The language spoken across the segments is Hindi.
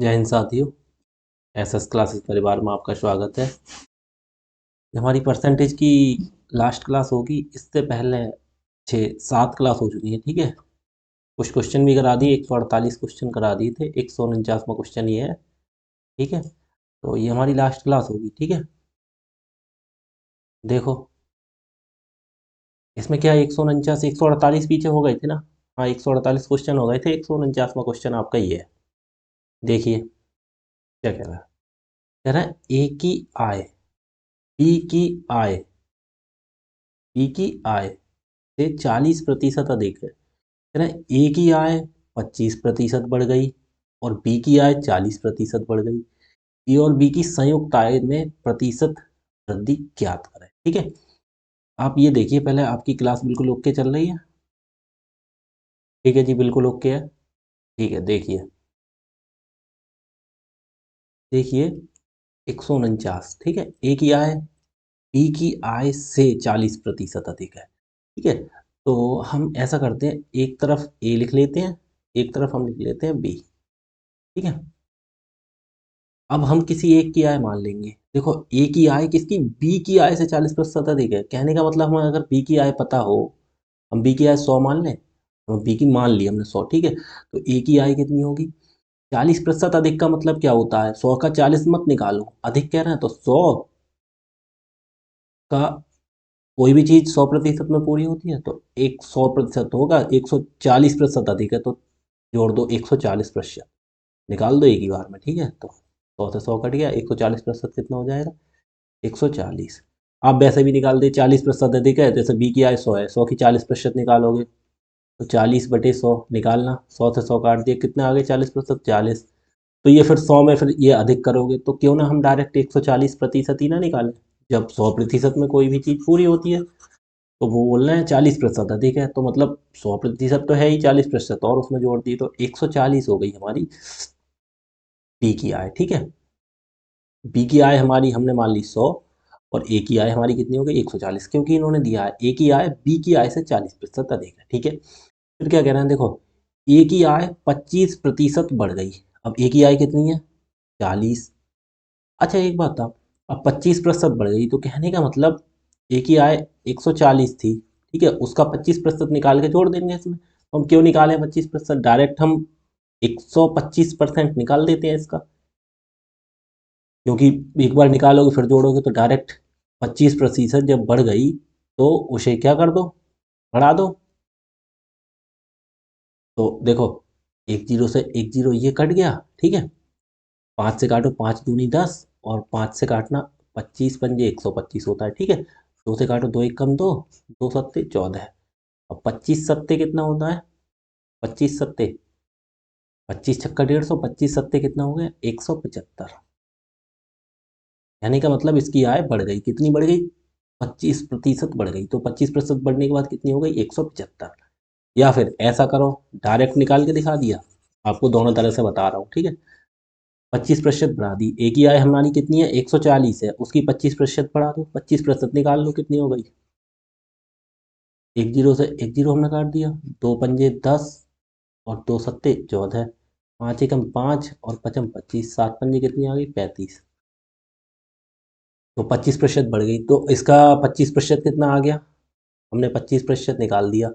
जय हिंद साथियों। एसएस क्लासेस परिवार में आपका स्वागत है। हमारी परसेंटेज की लास्ट क्लास होगी, इससे पहले 6-7 क्लास हो चुकी है। ठीक है, कुछ क्वेश्चन भी करा दिए, 148 क्वेश्चन करा दिए थे, 149वां क्वेश्चन ये है। ठीक है, तो ये हमारी लास्ट क्लास होगी। ठीक है, देखो इसमें क्या 149 148 पीछे हो गए थे ना। हाँ, 148 क्वेश्चन हो गए थे, 149वां क्वेश्चन आपका ये है। देखिए क्या कह रहा है ए की आय बी की आय बी की आय से 40% अधिक है। कह रहा है ए की आय 25% बढ़ गई और बी की आय 40% बढ़ गई। ए और बी की संयुक्त आय में प्रतिशत वृद्धि ज्ञात करें। ठीक है, आप ये देखिए, पहले आपकी क्लास बिल्कुल ओके चल रही है। ठीक है जी, बिल्कुल ओके है। ठीक है, देखिए देखिए 149। ठीक है, ए की आय बी की आय से 40% अधिक है। ठीक है, तो हम ऐसा करते हैं, एक तरफ ए लिख लेते हैं, एक तरफ हम लिख लेते हैं बी। ठीक है, अब हम किसी एक की आय मान लेंगे। देखो ए की आय किसकी, बी की आय से 40% अधिक है। कहने का मतलब हमें अगर बी की आय पता हो, हम बी की आय 100 मान लें, हम बी की मान ली हमने 100। ठीक है, तो ए की आय कितनी होगी, 40% अधिक का मतलब क्या होता है, 100 का 40 मत निकालो, अधिक कह रहे हैं तो 100 का कोई भी चीज 100% में पूरी होती है, तो एक 100% होगा, 140% अधिक है तो जोड़ दो 140%, निकाल दो एक ही बार में। ठीक है, तो 100 से 100 कट गया, 140% कितना हो जाएगा, 140। आप वैसे भी निकाल दे, 40% अधिक है, जैसे बी की आय 100 है, 100 की 40% निकालोगे तो 40/100 निकालना, 100 से 100 काट दिया, कितना आ गए 40%, 40। तो ये फिर 100 में फिर ये अधिक करोगे, तो क्यों ना हम डायरेक्ट 140% ही ना निकालें। जब 100% में कोई भी चीज़ पूरी होती है, तो वो बोल रहे हैं 40% अधिक है, तो मतलब 100% तो है ही, 40% और उसमें जोड़ दी तो 140 हो गई हमारी बी की आय। ठीक है, बी की आय हमारी हमने मान ली 100 और ए की आय हमारी कितनी हो गई 140, क्योंकि इन्होंने दिया है ए की आय बी की आय से 40% अधिक है। ठीक है, फिर क्या कह रहे हैं, देखो ए की आय 25% बढ़ गई। अब ए की आय कितनी है 40। अच्छा एक बात था, अब 25% बढ़ गई, तो कहने का मतलब ए की आय 140 थी। ठीक है, उसका 25% निकाल के जोड़ देंगे इसमें। तो हम क्यों निकालें 25%, डायरेक्ट हम 125% निकाल देते हैं इसका, क्योंकि एक बार निकालोगे फिर जोड़ोगे तो डायरेक्ट 25% जब बढ़ गई तो उसे क्या कर दो, बढ़ा दो। तो देखो एक जीरो से एक जीरो ये कट गया। ठीक है, 5 से काटो, 5 दूनी 10 और 5 से काटना 25 पंजे 125 होता है। ठीक है, 2 से काटो, 2 1 कम 2, 2 सत्ते 14। अब 25 सत्ते कितना होता है, 25 सत्ते 25 छक्का 150, 25 सत्ते कितना हो गया 175। यानी का मतलब इसकी आय बढ़ गई, कितनी बढ़ गई 25% बढ़ गई। तो 25% बढ़ने के बाद कितनी हो गई 175। या फिर ऐसा करो, डायरेक्ट निकाल के दिखा दिया, आपको दोनों तरह से बता रहा हूँ। ठीक है, 25% बढ़ा दी, ए की आय हमारी कितनी है 140 है, उसकी 25% बढ़ा दो, 25% निकाल लो कितनी हो गई, एक जीरो से एक जीरो हमने काट दिया, 2 पंजे 10 और 2 सत्ते 14, 5 एकम 5 और पचम 25, 7 पंजे कितनी आ गई 35। तो 25% बढ़ गई, तो इसका 25% कितना आ गया, हमने 25% निकाल दिया,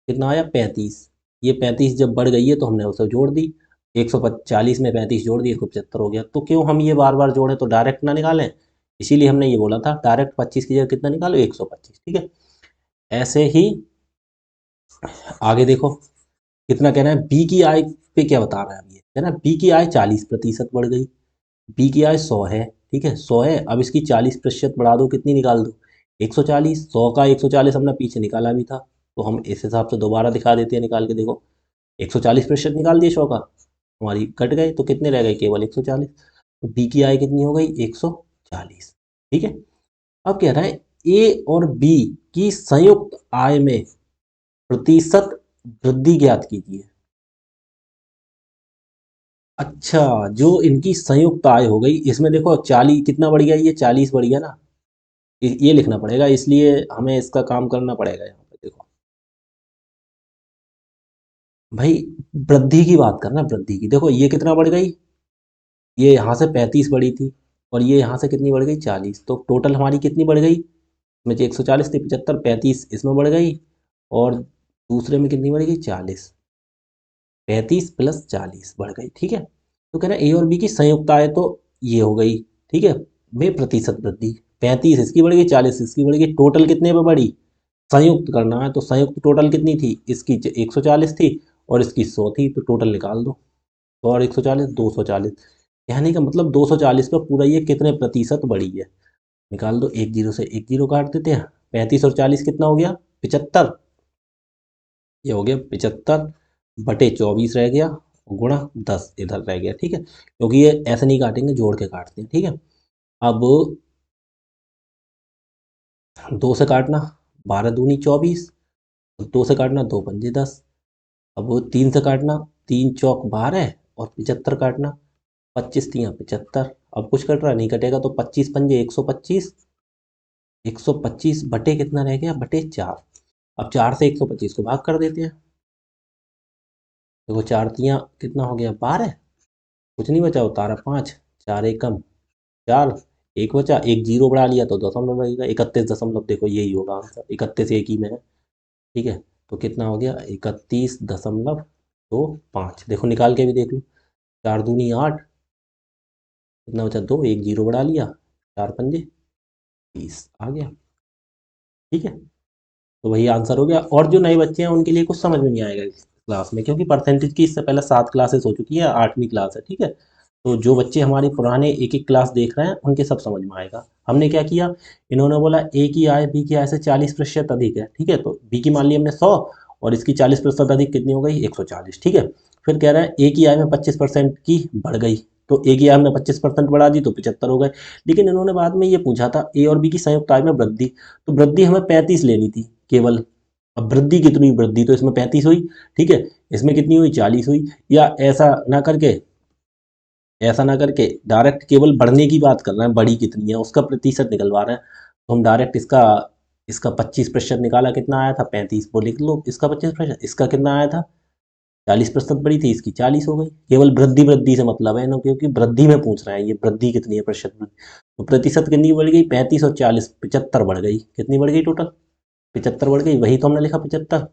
कितना आया 35। ये 35 जब बढ़ गई है तो हमने उसे जोड़ दी, 140 में 35 जोड़ दिए 175 हो गया। तो क्यों हम ये बार बार जोड़ें, तो डायरेक्ट ना निकालें, इसीलिए हमने ये बोला था डायरेक्ट 25 की जगह कितना निकालो 125। ठीक है, ऐसे ही आगे देखो कितना कहना है, बी की आय पे क्या बता रहा है, अब ये है ना, बी की आय 40% बढ़ गई, बी की आय 100 है। ठीक है, 100 है, अब इसकी 40% बढ़ा दो, कितनी निकाल दो 140। 100 का 140 हमने पीछे निकाला भी था, तो हम इस हिसाब से दोबारा दिखा देते हैं निकाल के। देखो 140% निकाल दिए 100 का, हमारी कट गए तो कितने रह गए केवल 140। तो बी की आय कितनी हो गई 140। ठीक है, अब कह रहा है ए और बी की संयुक्त आय में प्रतिशत वृद्धि ज्ञात कीजिए। अच्छा, जो इनकी संयुक्त आय हो गई, इसमें देखो 40 कितना बढ़ गया, ये 40 बढ़ गया ना, ये लिखना पड़ेगा, इसलिए हमें इसका काम करना पड़ेगा यहाँ पे। देखो भाई, वृद्धि की बात करना, वृद्धि की, देखो ये कितना बढ़ गई ये यहाँ से 35 बढ़ी थी और ये यहाँ से कितनी बढ़ गई 40, तो टोटल हमारी कितनी बढ़ गई, इसमें जो 140 थी 75, 35 इसमें बढ़ गई और दूसरे में कितनी बढ़ गई 40, 35 प्लस 40 बढ़ गई। ठीक है, तो कह रहा है ए और बी की संयुक्त आय तो ये हो गई। ठीक है, में प्रतिशत वृद्धि 35 इसकी बढ़ गई 40 इसकी बढ़ गई, टोटल कितने पे बढ़ी, संयुक्त करना है तो संयुक्त टोटल कितनी थी, इसकी 140 थी और इसकी 100 थी, तो टोटल निकाल दो, 100 और 140 240, कहने का मतलब 240 पर पूरा ये कितने प्रतिशत बढ़ी है, निकाल दो। एक जीरो से एक जीरो काट देते हैं, 35 और 40 कितना हो गया 75, ये हो गया 75 बटे 24 रह गया गुणा 10 इधर रह गया। ठीक है, क्योंकि ये ऐसे नहीं काटेंगे, जोड़ के काटते हैं। ठीक है, अब 2 से काटना 12 दूनी 24, 2 से काटना 2 पंजे 10, अब वो 3 से काटना 3 चौक 12 और 75 काटना 25 तियाँ 75, अब कुछ कट रहा नहीं कटेगा तो 25 पंजे 125, 125 बटे कितना रह गया बटे 4, अब 4 से 125 को भाग कर देते हैं, देखो 4 तियाँ कितना हो गया 12, कुछ नहीं बचा उतारा 5, 4 एकम 4, एक बचा, एक जीरो बढ़ा लिया तो दशमलव लगेगा 31 दशमलव, देखो यही होगा आंसर, 31 एक ही में है। ठीक है, तो कितना हो गया 31.25, देखो निकाल के भी देख लो, 4 दूनी 8, कितना बचा 2, एक जीरो बढ़ा लिया, 4 पंजे 20 आ गया। ठीक है, तो वही आंसर हो गया। और जो नए बच्चे हैं उनके लिए कुछ समझ में नहीं आएगा इस क्लास में, क्योंकि परसेंटेज की इससे पहले 7 क्लासेस हो चुकी है, 8वीं क्लास है। ठीक है, तो जो बच्चे हमारी पुराने एक एक क्लास देख रहे हैं उनके सब समझ में आएगा। हमने क्या किया, इन्होंने बोला ए की आय बी की आय से 40% अधिक है। ठीक है, तो बी की मान ली हमने 100 और इसकी 40% अधिक कितनी हो गई 140। ठीक है, फिर कह रहा है ए की आय में 25% की बढ़ गई, तो ए की आय हमने 25% बढ़ा दी तो 75 हो गए। लेकिन इन्होंने बाद में ये पूछा था ए और बी की संयुक्त आय में वृद्धि, तो वृद्धि हमें 35 लेनी थी केवल। अब वृद्धि कितनी, वृद्धि तो इसमें 35 हुई। ठीक है, इसमें कितनी हुई 40 हुई, या ऐसा ना करके डायरेक्ट केवल बढ़ने की बात कर रहे हैं, बड़ी कितनी है उसका प्रतिशत निकलवा रहे हैं, तो हम डायरेक्ट इसका इसका 25% निकाला, कितना आया था 35, वो लिख लो, इसका 25%, इसका कितना आया था 40% बड़ी थी, इसकी 40 हो गई। केवल वृद्धि वृद्धि से मतलब है ना, क्योंकि वृद्धि में पूछ रहे हैं, ये वृद्धि कितनी है प्रतिशत वृद्धि, तो प्रतिशत कितनी बढ़ गई 35 और 40 75 बढ़ गई, कितनी बढ़ गई टोटल 75 बढ़ गई, वही तो हमने लिखा 75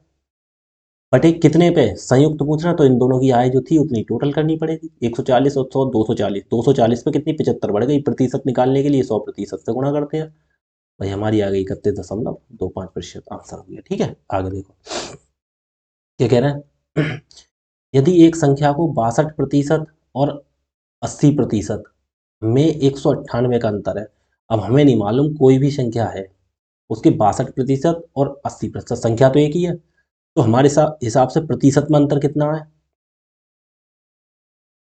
बटे कितने पे संयुक्त पूछना, तो इन दोनों की आय जो थी उतनी टोटल करनी पड़ेगी, 140 और 100 240, 240 पे कितनी 75 बढ़ गई, प्रतिशत निकालने के लिए 100% से गुणा करते हैं, भाई हमारी आ गई 31.25% आंसर हो गया। ठीक है, आगे देखो क्या कह रहे हैं यदि एक संख्या को 62% और 80% में 198 का अंतर है, अब हमें नहीं मालूम कोई भी संख्या है उसके 62% और 80%, संख्या तो एक ही है, तो हमारे हिसाब से प्रतिशत में अंतर कितना है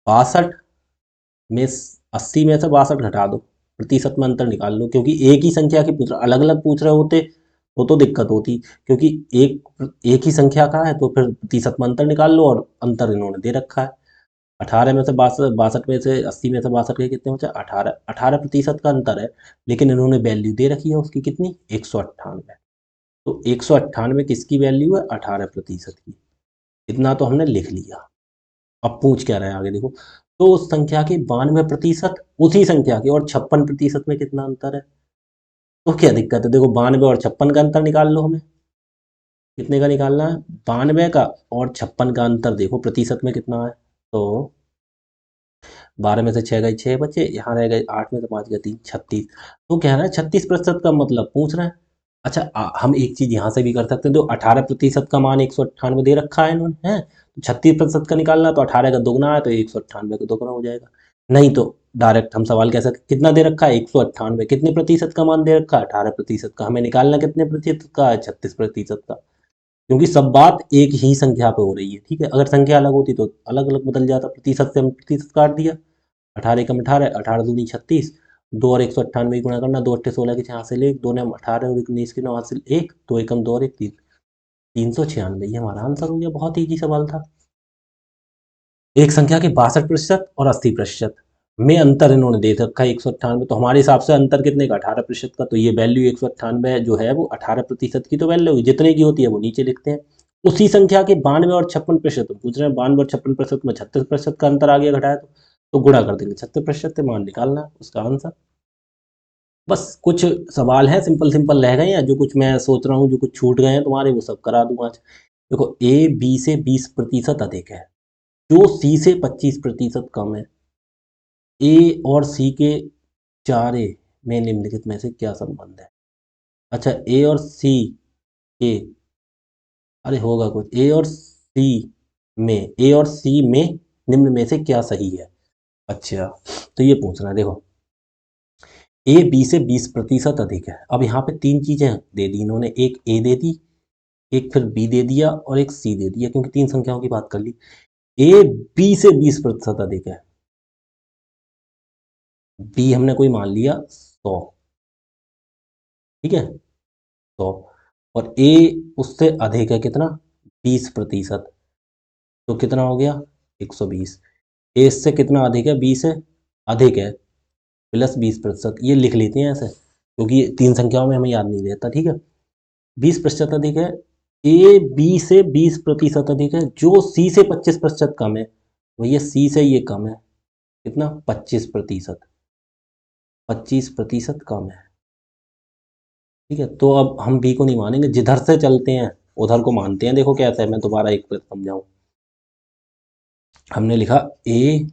62 में 80 में से 62 घटा दो, प्रतिशत में अंतर निकाल लो, क्योंकि एक ही संख्या के पूछ रहे, अलग अलग पूछ रहे होते तो दिक्कत होती, क्योंकि एक एक ही संख्या का है तो फिर प्रतिशत में अंतर निकाल लो, और अंतर इन्होंने दे रखा है 18 में से 62 में से 80 में से 62 के कितने बचे 18, 18% का अंतर है, लेकिन इन्होंने वैल्यू दे रखी है उसकी कितनी 198, तो 198 किसकी वैल्यू है 18% की, इतना तो हमने लिख लिया। अब पूछ क्या रहा है आगे देखो, तो उस संख्या के 92% उसी संख्या के और 56% में कितना अंतर है, तो क्या दिक्कत है, देखो 92 और 56 का अंतर निकाल लो, हमें कितने का निकालना है 92 का, और 56 का अंतर देखो प्रतिशत में कितना है, तो 12 में से 6 गए 6 बचे, यहाँ रह गए 8 में से 5 गए 3 36, तो कह रहा है 36% का मतलब पूछ रहे हैं। अच्छा हम एक चीज़ यहाँ से भी कर सकते हैं, तो 18% का मान 198 दे रखा है इन्होंने, है तो 36% का निकालना, तो 18 का दोगुना है तो 198 का दोगुना हो जाएगा, नहीं तो डायरेक्ट हम सवाल कह सकते कितना दे रखा है 198, कितने प्रतिशत का मान दे रखा है 18% का, हमें निकालना कितने प्रतिशत का है 36% का, क्योंकि सब बात एक ही संख्या पे हो रही है। ठीक है, अगर संख्या अलग होती तो अलग अलग बदल जाता, प्रतिशत से हम प्रतिशत काट दिया, 18 कम 18, 18 दूनी 36, 2 और 198 गुणा करना, 2 अट्ठे 16 के 6 हासिल 1, 2 ने 18 और 19 के 9 हासिल 1, 2 एकम 2 और 1 3, 396, ये हमारा आंसर हो गया, बहुत ईजी सवाल था। एक संख्या के 62% और 80% में अंतर इन्होंने दे रखा है 198, तो हमारे हिसाब से अंतर कितने का 18% का, तो ये वैल्यू 198 जो है वो 18% की तो वैल्यू होगी, जितने की होती है वो नीचे लिखते हैं। उसी संख्या के 92 और 56% पूछ रहे हैं, 92 और 56% में 36% का अंतर आ गया घटाया, तो तो गुणा कर देंगे 76% से, मान निकालना है उसका आंसर। बस कुछ सवाल है सिंपल सिंपल रह गए हैं, जो कुछ मैं सोच रहा हूँ जो कुछ छूट गए हैं तुम्हारे वो सब करा दूंगा आज। देखो ए बी से 20% अधिक है, जो सी से 25% कम है, ए और सी के चारे में निम्नलिखित में से क्या संबंध है। अच्छा ए और सी के, अरे होगा कुछ, ए और सी में निम्न में से क्या सही है। अच्छा तो ये पूछना है, देखो ए बी से 20% अधिक है। अब यहाँ पे तीन चीजें दे दी इन्होंने, एक ए दे दी, एक फिर बी दे दिया और एक सी दे दिया, क्योंकि तीन संख्याओं की बात कर ली। ए बी से 20% अधिक है, बी हमने कोई मान लिया 100, ठीक है 100, और ए उससे अधिक है कितना, 20%, तो कितना हो गया 120। ए इससे कितना अधिक है, बी से अधिक है, प्लस 20%, ये लिख लेते हैं ऐसे क्योंकि तीन संख्याओं में हमें याद नहीं रहता, ठीक है। 20% अधिक है, ए बी से 20% अधिक है, जो सी से 25% कम है, भैया सी से ये कम है, कितना 25%, 25% कम है, ठीक है। तो अब हम बी को नहीं मानेंगे, जिधर से चलते हैं उधर को मानते हैं। देखो कैसे है, मैं दोबारा एक बार समझाऊं। हमने लिखा ए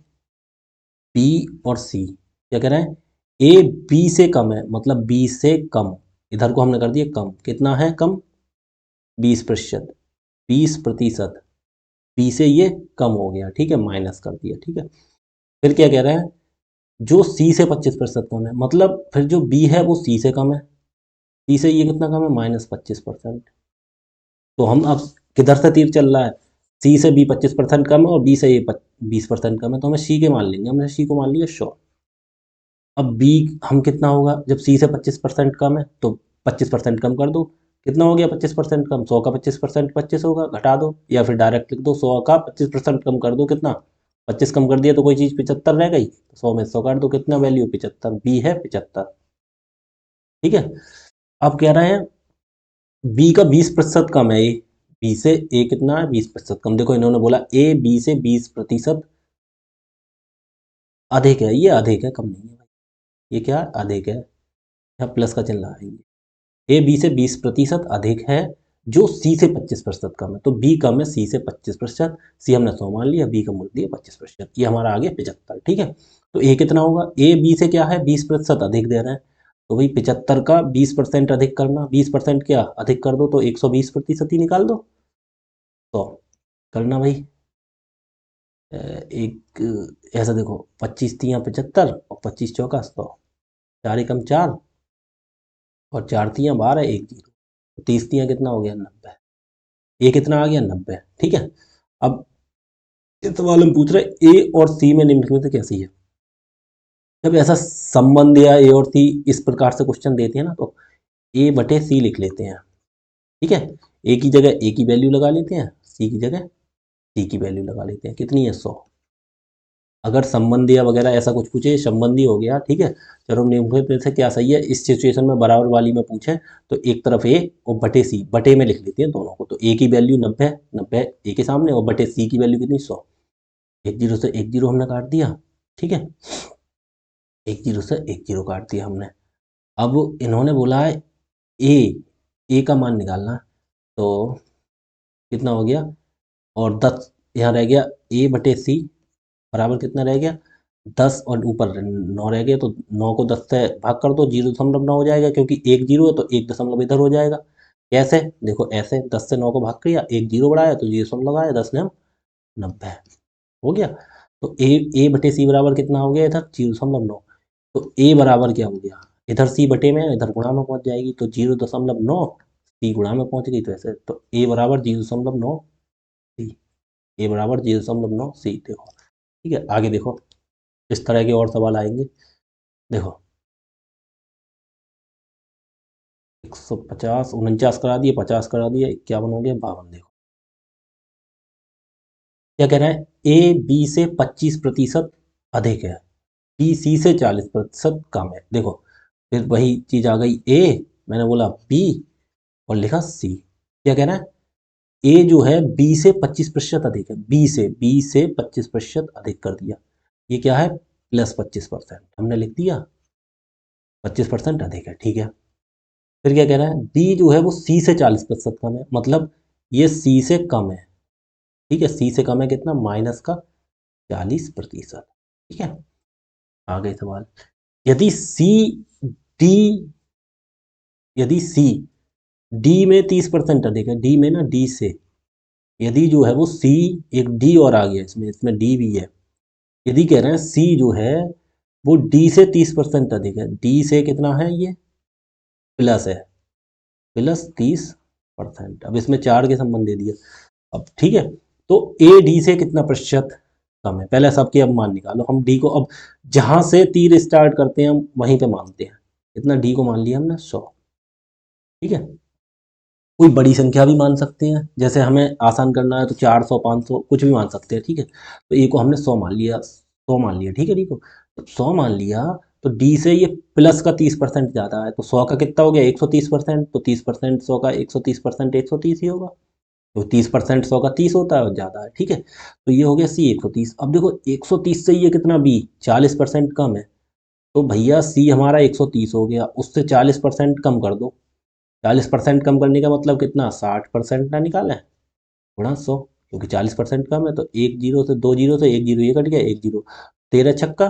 बी और सी, क्या कह रहे हैं, ए बी से कम है मतलब बी से कम, इधर को हमने कर दिया कम, कितना है कम 20%, 20%, बी से ये कम हो गया, ठीक है, माइनस कर दिया, ठीक है। फिर क्या कह रहे हैं, जो सी से 25% कम है, मतलब फिर जो बी है वो सी से कम है, सी से ये कितना कम है -25%। तो हम अब किधर से तीर चल रहा है, सी से बी 25% कम है और बी से ये 20% कम है, तो हमें सी के मान लेंगे, हमने सी को मान लिया श्योर। अब बी हम कितना होगा, जब सी से 25% कम है तो 25% कम कर दो, कितना हो गया 25% कम, 100 का 25% 25 होगा, घटा दो, या फिर डायरेक्ट लिख दो 100 का 25% कम कर दो, कितना 25 कम कर दिया तो कोई चीज़ 75 रह गई, 100 में 100 काट दो, कितना वैल्यू 75, बी है 75, ठीक है। अब कह रहे हैं बी का 20% कम है, ए बी से ए कितना है 20% कम। देखो इन्होंने बोला ए बी से 20% अधिक है, ये अधिक है कम नहीं है, ये क्या अधिक है, यहाँ प्लस का चिन्ह लगाएंगे। ए बी से 20% अधिक है, जो सी से 25% कम है, तो बी कम है सी से 25%, सी हमने 100 मान लिया, बी का मूल्य दिया 25%, ये हमारा आ गया 75, ठीक है। तो ए कितना होगा, ए बी से क्या है 20% अधिक दे रहे हैं, तो भाई 75 का 20% अधिक करना, 20% क्या अधिक कर दो तो 120% ही निकाल दो, तो करना भाई। एक ऐसा देखो 25 तियाँ 75 और 25 चौका 100, 4 एकम 4 और 4 तियाँ 12, एक जीरो, 30 तियाँ कितना हो गया 90, ये कितना आ गया 90, ठीक है। अब इस सवाल में पूछ रहे ए और सी में निम्नलिखित में से क्या सही है। जब ऐसा संबंध या ए और सी इस प्रकार से क्वेश्चन देते हैं ना, तो ए बटे सी लिख लेते हैं, ठीक है। ए की जगह ए की वैल्यू लगा लेते हैं, सी की जगह सी की वैल्यू लगा लेते हैं, कितनी है 100। अगर संबंधी या वगैरह ऐसा कुछ पूछे, संबंधी हो गया, ठीक है। चलो निम्नलिखित में से क्या सही है, इस सिचुएशन में बराबर वाली में पूछे तो एक तरफ ए और बटे सी, बटे में लिख लेते हैं दोनों को, तो ए की वैल्यू 90, 90 ए के सामने, और बटे सी की वैल्यू कितनी 100, एक जीरो से एक जीरो हमने काट दिया, ठीक है, एक जीरो से एक जीरो काट दिया हमने। अब इन्होंने बोला है ए, ए का मान निकालना है, तो कितना हो गया, और 10 यहाँ रह गया, ए बटे सी बराबर कितना रह गया 10, और ऊपर 9 रह गया, तो 9 को 10 से भाग कर दो, 0.9 हो जाएगा, क्योंकि एक जीरो है तो 1 दशमलव इधर हो जाएगा। कैसे, देखो ऐसे 10 से 9 को भाग किया, एक जीरो बढ़ाया तो 0 लगाया, 10 ने हम 90 हो गया। तो ए बटे सी बराबर कितना हो गया इधर 0.9, तो ए बराबर क्या हो गया, इधर सी बटे में इधर गुणा में पहुंच जाएगी, तो 0.9 सी गुणा में पहुंच गई, तो ऐसे तो ए बराबर 0.9 सी, ए बराबर 0.9 सी, देखो ठीक है। आगे देखो इस तरह के और सवाल आएंगे, देखो 150 49 करा दिए, 50 करा दिए, 51 हो गया 52, देखो क्या कह रहे हैं, ए बी से 25% अधिक है, बी सी से 40% कम है। देखो फिर वही चीज आ गई, ए मैंने बोला बी और लिखा सी, क्या कह रहा है, ए जो है बी से 25% अधिक है, बी से 25% अधिक कर दिया, ये क्या है प्लस 25%, हमने लिख दिया 25% अधिक है, ठीक है। फिर क्या कह रहा है, डी जो है वो सी से 40% कम है, मतलब ये सी से कम है, ठीक है। सी से कम है कितना, माइनस का 40%, ठीक है। आगे सवाल, यदि सी डी यदि सी डी में 30% अधिक है, डी में ना, डी से, यदि जो है वो सी, एक डी और आ गया इसमें, इसमें डी भी है। यदि कह रहे हैं सी जो है वो डी से 30% अधिक है, डी से कितना है, ये प्लस है, प्लस 30%। अब इसमें चार के संबंध दे दिया, अब ठीक है। तो ए डी से कितना प्रतिशत कम है, पहले सबके अब मान निकालो। हम डी को अब जहां से तीर स्टार्ट करते हैं हम वहीं पे मानते हैं। इतना डी को मान लिया हमने 100, ठीक है। कोई बड़ी संख्या भी मान सकते हैं, जैसे हमें आसान करना है तो 400 500 कुछ भी मान सकते हैं, ठीक है। तो ए को हमने 100 मान लिया, 100 मान लिया, ठीक है। डी को तो 100 मान लिया, तो डी से ये प्लस का 30% ज़्यादा है, तो 100 का कितना हो गया 130%, तो 30% 100 का 130% 130 ही होगा। तो 30% 100 का 30 होता है और ज़्यादा है, ठीक है। तो ये हो गया सी 130। अब देखो 130 से ये कितना बी 40% कम है, तो भैया सी हमारा 130 हो गया, उससे 40% कम कर दो। 40% कम करने का मतलब कितना, 60% ना निकालें, गुणा 100, क्योंकि 40% कम है। तो एक जीरो से, दो जीरो से, एक जीरो ये कट गया, एक जीरो, 13 छक्का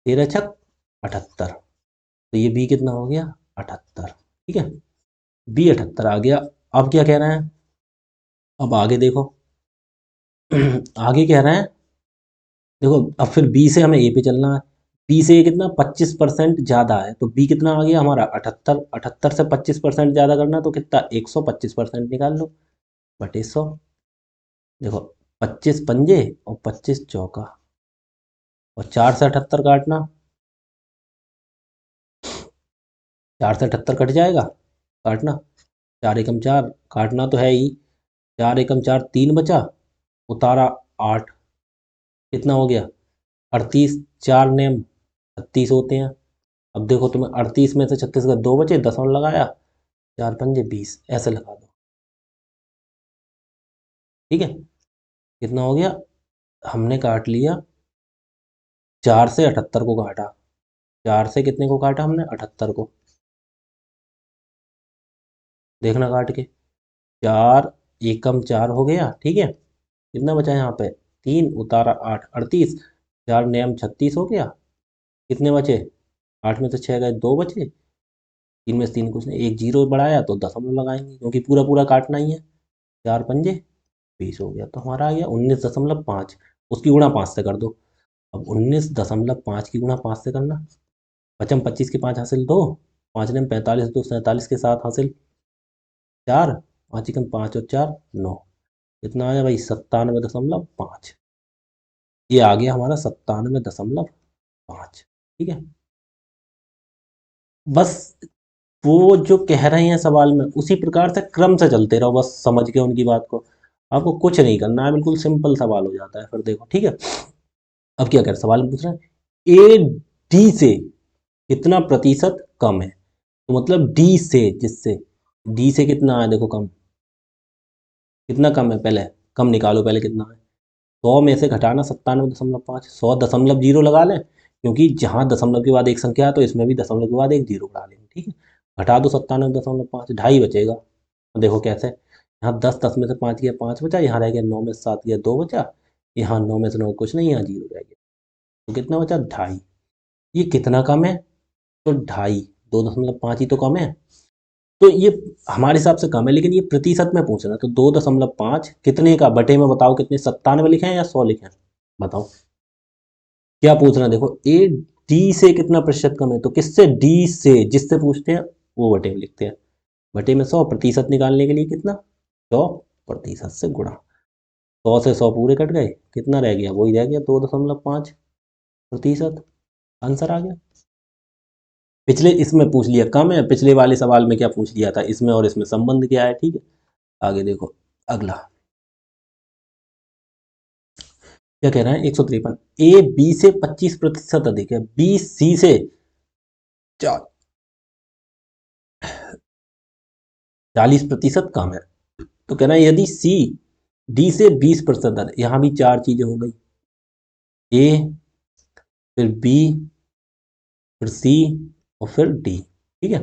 13 छक 78, तो ये बी कितना हो गया 78, ठीक है। बी 78 आ गया। अब क्या कह रहे हैं, अब आगे देखो आगे कह रहे हैं, देखो अब फिर बी से हमें ए पे चलना है। बी से ये कितना 25% ज़्यादा है, तो बी कितना आ गया हमारा 78, 78 से 25% ज़्यादा करना तो कितना 125% निकाल लो, बटे 100। देखो 25 पंजे और 25 चौका, और 4 से 78 काटना, 4 से 78 कट जाएगा, काटना, 4 एकम 4 काटना तो है ही, 4 एकम 4 3 बचा, उतारा 8, कितना हो गया 38, 4 नेम 36 होते हैं। अब देखो तुम्हें 38 में से 36 का 2 बचे, दसवां लगाया, 4 पंजे 20, ऐसे लगा दो, ठीक है। कितना हो गया, हमने काट लिया 4 से 78 को काटा, 4 से कितने को काटा हमने 78 को, देखना काट के, 4 एकम 4 हो गया, ठीक है। कितना बचा यहाँ पे 3, उतारा 8, 38, 4 नियम 36 हो गया, कितने बचे 8 में से 6 गए, 2 बचे, 3 में से 3 कुछ नहीं, एक जीरो बढ़ाया तो दशमलव लगाएंगे क्योंकि पूरा पूरा काटना ही है, 4 पंजे 20 हो गया, तो हमारा आ गया 19.5, उसकी गुणा 5 से कर दो। अब 19.5 की गुणा 5 से करना, पचम 25 के 5 हासिल 2, 5 ने 45, 2 47 के 7 हासिल 4, 5 एकम 5 और 4 9, कितना आया भाई 97.5, ये आ गया हमारा 97.5, ठीक है। बस वो जो कह रहे हैं सवाल में उसी प्रकार से क्रम से चलते रहो, बस समझ के उनकी बात को, आपको कुछ नहीं करना है, बिल्कुल सिंपल सवाल हो जाता है फिर, देखो ठीक है। अब क्या कर सवाल में पूछ रहे हैं, ए डी से कितना प्रतिशत कम है, तो मतलब डी से, जिससे डी से कितना है, देखो कम, कितना कम है, पहले कम निकालो, पहले कितना है, 100 में से घटाना 97.5, 100 दशमलव जीरो लगा लें, क्योंकि जहाँ दशमलव के बाद एक संख्या है तो इसमें भी दशमलव के बाद एक जीरो बढ़ा लेंगे, ठीक है। घटा दो 97.5, ढाई बचेगा, देखो कैसे, यहाँ 10 10 में से 5 गया 5 बचा, यहाँ रह गया 9 में से 7 गया 2 बचा, यहाँ 9 में से 9 कुछ नहीं, यहाँ जीरो रह गया, तो कितना बचा ढाई। ये कितना कम है, तो ढाई, 2.5 ही तो कम है, तो ये हमारे हिसाब से कम है, लेकिन ये प्रतिशत में पूछ रहा है, तो 2.5 कितने का, बटे में बताओ कितने, 97 लिखे हैं या 100 लिखे हैं, बताओ क्या पूछ रहे हैं। देखो ए डी से कितना प्रतिशत कम है, तो किससे, डी से, जिससे पूछते हैं वो बटे में लिखते हैं, बटे में 100, प्रतिशत निकालने के लिए कितना 100% से गुणा, 100 से 100 पूरे कट गए, कितना रह गया, वही रह गया 2.5%, आंसर आ गया। पिछले इसमें पूछ लिया कम है, पिछले वाले सवाल में क्या पूछ लिया था, इसमें और इसमें संबंध क्या है, ठीक है। आगे देखो अगला क्या कह रहा है, 153, ए बी से 25% अधिक है, बी सी से 40% कम है, तो कहना है यदि सी डी से 20% अधिक, यहाँ भी चार चीजें हो गई, ए फिर बी, फिर सी और फिर डी। ठीक है,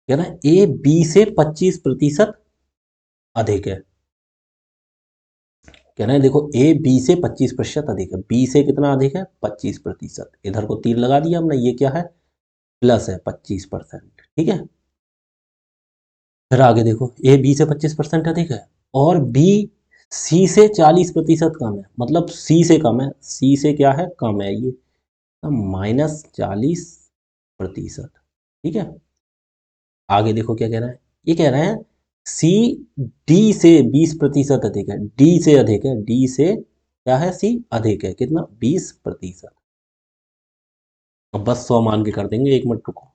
कह रहा है ए बी से 25% अधिक है। कह रहे हैं देखो ए बी से 25% अधिक है। बी से कितना अधिक है? 25%। इधर को तीर लगा दिया हमने, ये क्या है? प्लस है 25%। ठीक है, फिर आगे देखो ए बी से 25% अधिक है और बी सी से 40% कम है। मतलब सी से कम है, सी से क्या है? कम है ये, -40%। ठीक है, आगे देखो क्या कह रहा है। ये कह रहे हैं सी डी से 20% अधिक है। डी से अधिक है, डी से क्या है? सी अधिक है, कितना? 20%। अब बस 100 मान के कर देंगे, 1 मिनट रुको।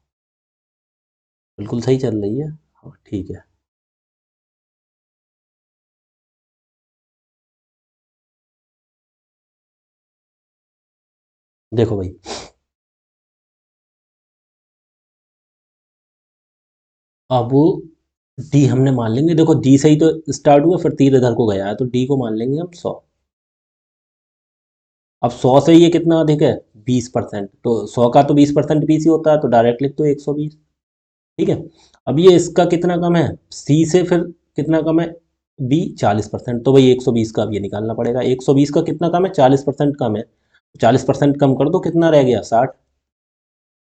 बिल्कुल सही चल रही है। हाँ ठीक है, देखो भाई, अब डी हमने मान लेंगे। देखो डी से ही तो स्टार्ट हुआ, फिर तीर इधर को गया है, तो डी को मान लेंगे हम 100। अब 100 से ये कितना अधिक है? 20%। तो 100 का तो 20% 20 ही होता है, तो डायरेक्ट लिख दो 120। ठीक है, अब ये इसका कितना कम है? सी से फिर कितना कम है? बी 40%। तो भाई 120 का अब ये निकालना पड़ेगा। 120 का कितना कम है? 40% कम है। 40% कम कर दो, कितना रह गया? 60।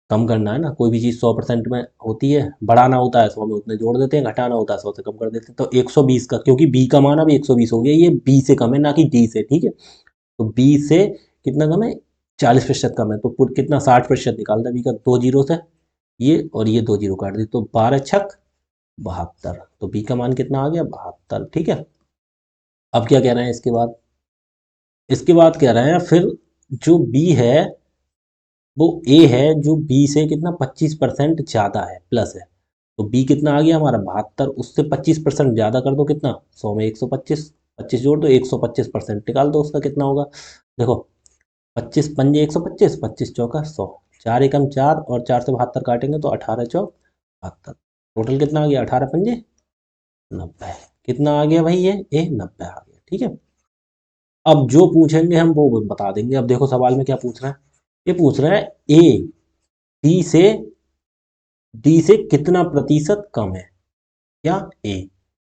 कम करना है ना, कोई भी चीज़ 100% में होती है, बढ़ाना होता है 100 में उतने जोड़ देते हैं, घटाना होता है 100 से कम कर देते हैं। तो 120 का, क्योंकि बी का मान अब 120 हो गया, ये बी से कम है ना कि डी से। ठीक है, तो बी से कितना कम है? 40% कम है। तो पुट कितना? 60% निकाल दे बी का, 2 जीरो से ये और ये 2 जीरो काट दी, तो 12×6 = 72। तो बी का मान कितना आ गया? 72। ठीक है, अब क्या कह रहे हैं इसके बाद? इसके बाद कह रहे हैं फिर जो बी है वो ए है, जो बी से कितना? 25% ज़्यादा है, प्लस है। तो बी कितना आ गया हमारा? 72। उससे 25% ज़्यादा कर दो, कितना? 100 में 125, 25 जोड़ दो, 125% निकाल दो उसका कितना होगा। देखो 25×5 125, 25×4 100। 4 एकम 4 और 4 से 72 काटेंगे तो 18×4 = 72। टोटल कितना आ गया? 18×5 = 90। कितना आ गया भाई? ये 90 आ गया। ठीक है, अब जो पूछेंगे हम वो बता देंगे। अब देखो सवाल में क्या पूछ रहा है। ये पूछ रहा है ए डी से कितना प्रतिशत कम है? क्या? ए,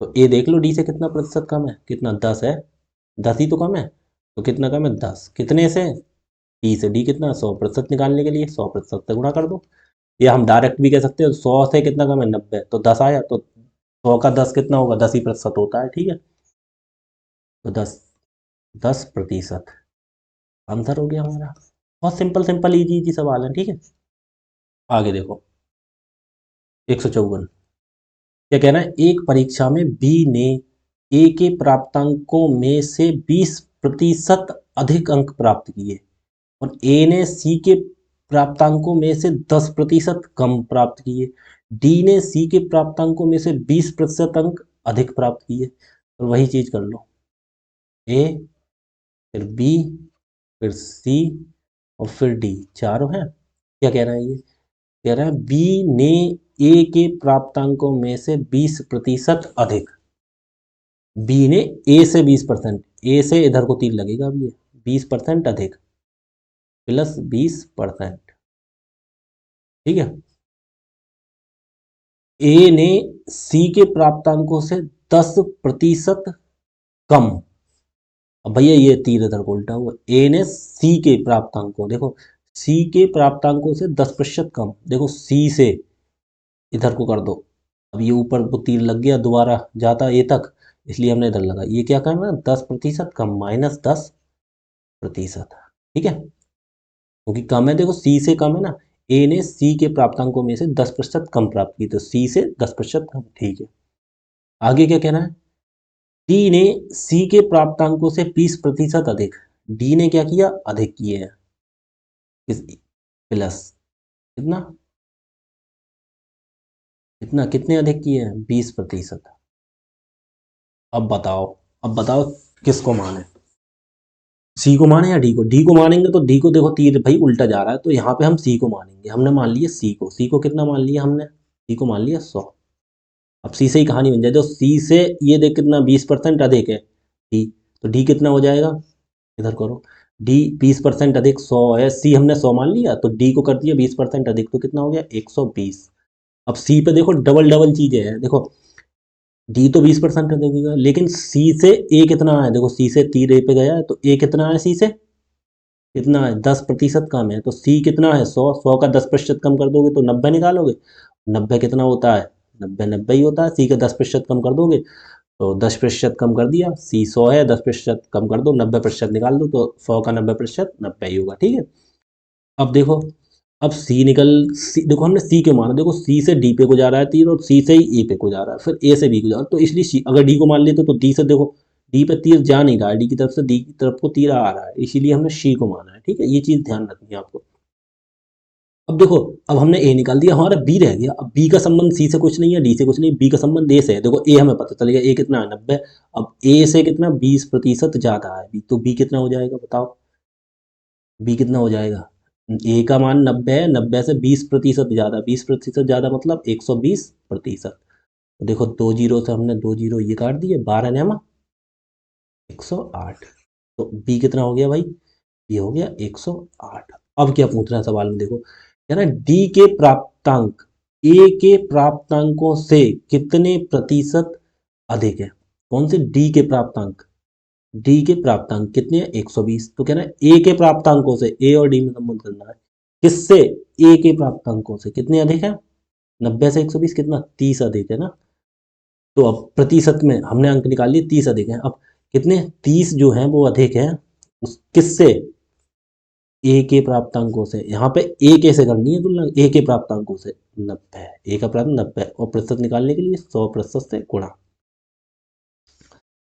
तो ए देख लो, डी से कितना प्रतिशत कम है? कितना? 10 है। 10 ही तो कम है, तो कितना कम है? 10। कितने से? डी से। डी कितना? 100% निकालने के लिए 100% से गुणा कर दो। या हम डायरेक्ट भी कह सकते हैं, 100 से कितना कम है? 90। तो 10 आया, तो 100 का 10 कितना होगा? 10 ही प्रतिशत होता है। ठीक है, तो 10% आंसर हो गया हमारा। बहुत सिंपल सिंपल इजी इजी सवाल है। ठीक है, आगे देखो 154। क्या कहना है? एक परीक्षा में बी ने ए के प्राप्तांकों में से 20% अधिक अंक प्राप्त किए और ए ने सी के प्राप्तांकों में से 10% कम प्राप्त किए। डी ने सी के प्राप्तांकों में से 20% अंक अधिक प्राप्त किए। तो वही चीज कर लो, ए, फिर बी, फिर सी और फिर डी, चारों हैं। क्या कह रहा है ये? कह रहा है बी ने ए के प्राप्तांकों में से 20% अधिक। बी ने ए से 20%, ए से इधर को तीर लगेगा अब ये, 20% अधिक प्लस 20%। ठीक है, ए ने सी के प्राप्तांकों से 10% कम। अब भैया ये तीर इधर को उल्टा हुआ, ए ने सी के प्राप्तांकों, देखो सी के प्राप्तांकों से 10% कम। देखो सी से इधर को कर दो, अब ये ऊपर वो तीर लग गया, दोबारा जाता ए तक, इसलिए हमने इधर लगा। ये क्या करना? 10% कम, -10%। ठीक है, क्योंकि कम है, देखो सी से कम है ना। ए ने सी के प्राप्तांकों में से 10% कम प्राप्त की, तो सी से 10% कम। ठीक है, आगे क्या कहना है? डी ने सी के प्राप्तांकों से 20% अधिक। डी ने क्या किया? अधिक किए हैं। किस? प्लस कितना? कितना? कितने अधिक किए हैं? 20%। अब बताओ, अब बताओ किसको माने? सी को माने या डी को? डी को मानेंगे तो डी को देखो तीर भाई उल्टा जा रहा है, तो यहाँ पे हम सी को मानेंगे। हमने मान लिया सी को। सी को कितना मान लिया हमने? सी को मान लिया 100। अब सी से ही कहानी बन जाए, तो सी से ये देख कितना 20% अधिक है डी, तो डी कितना हो जाएगा? इधर करो, डी 20% अधिक 100 है, सी हमने 100 मान लिया तो डी को कर दिया 20% अधिक, तो कितना हो गया 120। अब सी पे देखो डबल डबल चीजें हैं, देखो डी तो 20% अधिक होगा, लेकिन सी से ए कितना है, देखो सी से तीर ए पे गया है तो ए कितना है, सी से कितना है 10% कम है, तो सी कितना है 100, 100 का 10% कम कर दोगे तो 90 निकालोगे। 90 कितना होता है, 90 90 ही होता है, सी का 10% कम कर दोगे तो 10% कम कर दिया, सी 100 है 10% कम कर दो 90% निकाल दो, तो 100 का 90% 90 ही होगा, ठीक है। अब देखो, अब सी निकल, सी देखो हमने सी के माना, देखो सी से डी पे को जा रहा है तीर और सी से ही ए पे को जा रहा है, फिर ए से बी को जा रहा है, तो इसलिए सी अगर डी को मान लेते तो डी से देखो डी पे तीर जा नहीं रहा है, डी की तरफ से डी की तरफ को तीर आ रहा है, इसीलिए हमने सी को माना है, ठीक है, ये चीज़ ध्यान रखनी है आपको। अब देखो, अब हमने ए निकाल दिया, हमारा बी रह गया, अब बी का संबंध सी से कुछ नहीं है, डी से कुछ नहीं, बी का संबंध ए से है, देखो ए हमें पता चल गया, ए कितना है 90, अब ए से कितना 20% ज़्यादा है बी, तो बी कितना हो जाएगा बताओ, बी कितना हो जाएगा, ए का मान 90 है, 90 से 20% ज़्यादा, 20% ज़्यादा मतलब 120%। तो देखो 2 जीरो से हमने 2 जीरो ये काट दिए, 12 ने 108, तो बी कितना हो गया भाई, ये हो गया 108। अब क्या पूछ रहा है सवाल में, देखो कह रहा है डी के प्राप्तांक ए के प्राप्तांकों से कितने प्रतिशत अधिक है, कौन से डी के प्राप्तांक, डी के प्राप्तांक कितने हैं 120, तो कह रहा है ए के प्राप्तांकों से, ए और डी में संबंध करना है, किससे, ए के प्राप्तांकों से कितने अधिक है, 90 से 120 कितना 30 अधिक है ना, तो अब प्रतिशत में हमने अंक निकाल लिए 30 अधिक है, अब कितने 30 जो है वो अधिक है उस किससे, ए के प्राप्तांकों से, यहाँ पे ए कैसे करनी है तुलना, ए के प्राप्तांकों से 90, ए का प्राप्तांक 90 और प्रतिशत निकालने के लिए 100% से गुणा।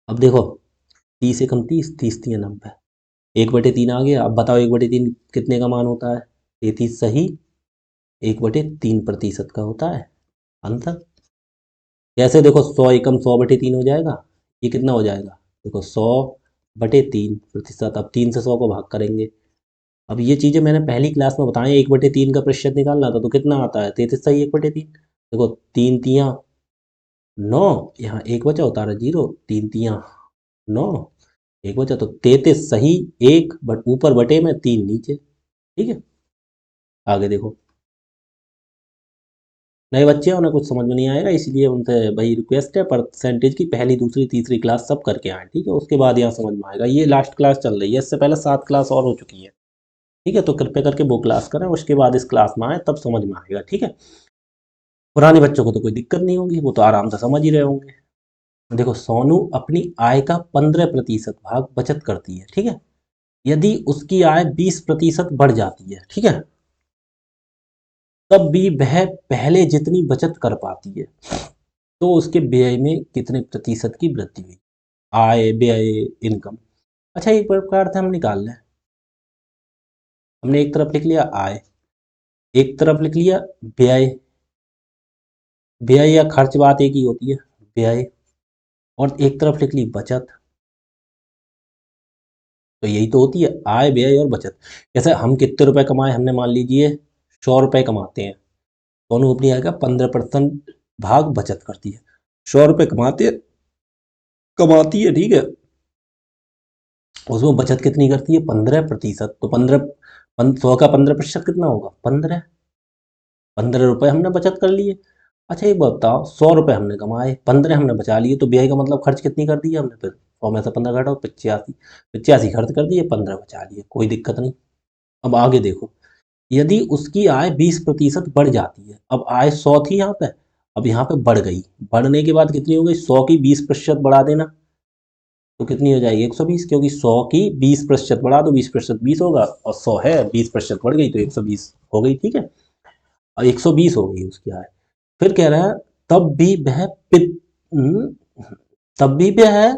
अब देखो 30 एकम 30, 30 3 90, 1/3 आ गया, अब बताओ 1/3 कितने का मान होता है, 33 सही, 1/3% का होता है अंतर। कैसे, देखो 100 एकम 100/3 हो जाएगा, ये कितना हो जाएगा, देखो 100/3%, अब 3 से 100 को भाग करेंगे। अब ये चीज़ें मैंने पहली क्लास में बताई, 1/3 का प्रतिशत निकालना था तो कितना आता है 33 सही 1/3, देखो 3 तियाँ 9, यहाँ एक बचा उतारा 0, 3 तियाँ 9, एक बचा तो 33 सही, एक बट ऊपर बटे में 3 नीचे, ठीक है। आगे देखो, नए बच्चे हैं उन्हें कुछ समझ में नहीं आएगा, इसलिए उनसे भाई रिक्वेस्ट है परसेंटेज की पहली दूसरी तीसरी क्लास सब करके आए, ठीक है, उसके बाद यहाँ समझ में आएगा, ये लास्ट क्लास चल रही है, इससे पहले 7 क्लास और हो चुकी है, ठीक है, तो कृपया करके वो क्लास करें, उसके बाद इस क्लास में आए तब समझ में आएगा, ठीक है। पुराने बच्चों को तो कोई दिक्कत नहीं होगी, वो तो आराम से समझ ही रहे होंगे। देखो सोनू अपनी आय का 15% भाग बचत करती है, ठीक है, यदि उसकी आय 20% बढ़ जाती है, ठीक है, तब भी वह पहले जितनी बचत कर पाती है, तो उसके व्यय में कितने प्रतिशत की वृद्धि हुई, आय व्यय इनकम। अच्छा एक प्रकार से हम निकाल लें, हमने एक तरफ लिख लिया आय, एक तरफ लिख लिया व्यय, व्यय या खर्च बात एक ही होती है, व्यय, और एक तरफ लिख ली बचत, तो यही तो होती है आय व्यय और बचत। जैसे हम कितने रुपए कमाए, हमने मान लीजिए 100 रुपए कमाते हैं, दोनों अपनी आय का 15% भाग बचत करती है, 100 रुपए कमाती है, ठीक है, उसमें बचत कितनी करती है 15%, तो 100 का 15% कितना होगा 15, 15 रुपए हमने बचत कर लिए। अच्छा एक बात बताओ, 100 रुपए हमने कमाए, 15 हमने बचा लिए, तो व्यय का मतलब खर्च कितनी कर दी है हमने, फिर 100 में से 15 घटाओ 85, 85 खर्च कर दिए 15 बचा लिए, कोई दिक्कत नहीं। अब आगे देखो, यदि उसकी आय 20% बढ़ जाती है, अब आय 100 थी यहाँ पे, अब यहाँ पे बढ़ गई, बढ़ने के बाद कितनी हो गई, 100 की 20% बढ़ा देना, तो कितनी हो जाएगी 120, क्योंकि 100 की 20% बढ़ा दो, 20% 20 होगा, और 100 है 20% बढ़ गई तो 120 हो गई, ठीक है, और 120 हो गई उसकी आय। फिर कह रहा है तब भी वह हम्म, तब भी वह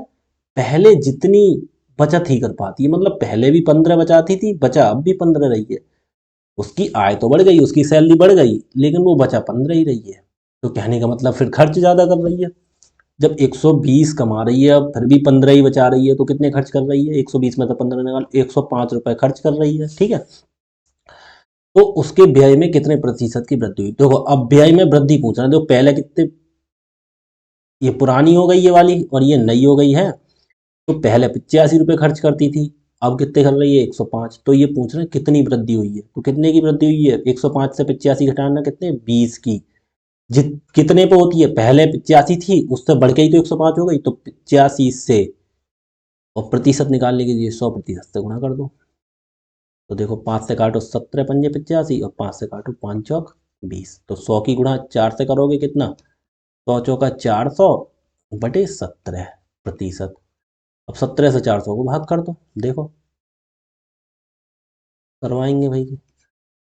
पहले जितनी बचत ही कर पाती है, मतलब पहले भी 15 बचाती थी, बचा अब भी 15 रही है, उसकी आय तो बढ़ गई, उसकी सैलरी बढ़ गई, लेकिन वो बचा 15 ही रही है, तो कहने का मतलब फिर खर्च ज़्यादा कर रही है, जब 120 कमा रही है अब फिर भी 15 ही बचा रही है, तो कितने खर्च कर रही है, 120 में से 15 निकाल, 105 रुपए खर्च कर रही है, ठीक है, तो उसके व्यय में कितने प्रतिशत की वृद्धि हुई, देखो अब व्यय में वृद्धि पूछ रहा है, देखो पहले कितने, ये पुरानी हो गई ये वाली और ये नई हो गई है, तो पहले 85 रुपये खर्च करती थी, अब कितने कर रही है 105। तो ये पूछ रहे हैं कितनी वृद्धि हुई है, तो कितने की वृद्धि हुई है 105 से 85 घटाना कितने 20 की। जित कितने पे होती है, पहले 85 थी उससे बढ़ के ही तो 105 हो गई, तो 85 से, और प्रतिशत निकालने के लिए 100% से गुणा कर दो। तो देखो 5 से काटो 17 पंजे 85, और 5 से काटो 5 चौक 20, तो 100 की गुणा 4 से करोगे कितना, 100 चौका 400 बटे 17%। अब 17 से 400 को भाग कर दो, देखो करवाएंगे भाई।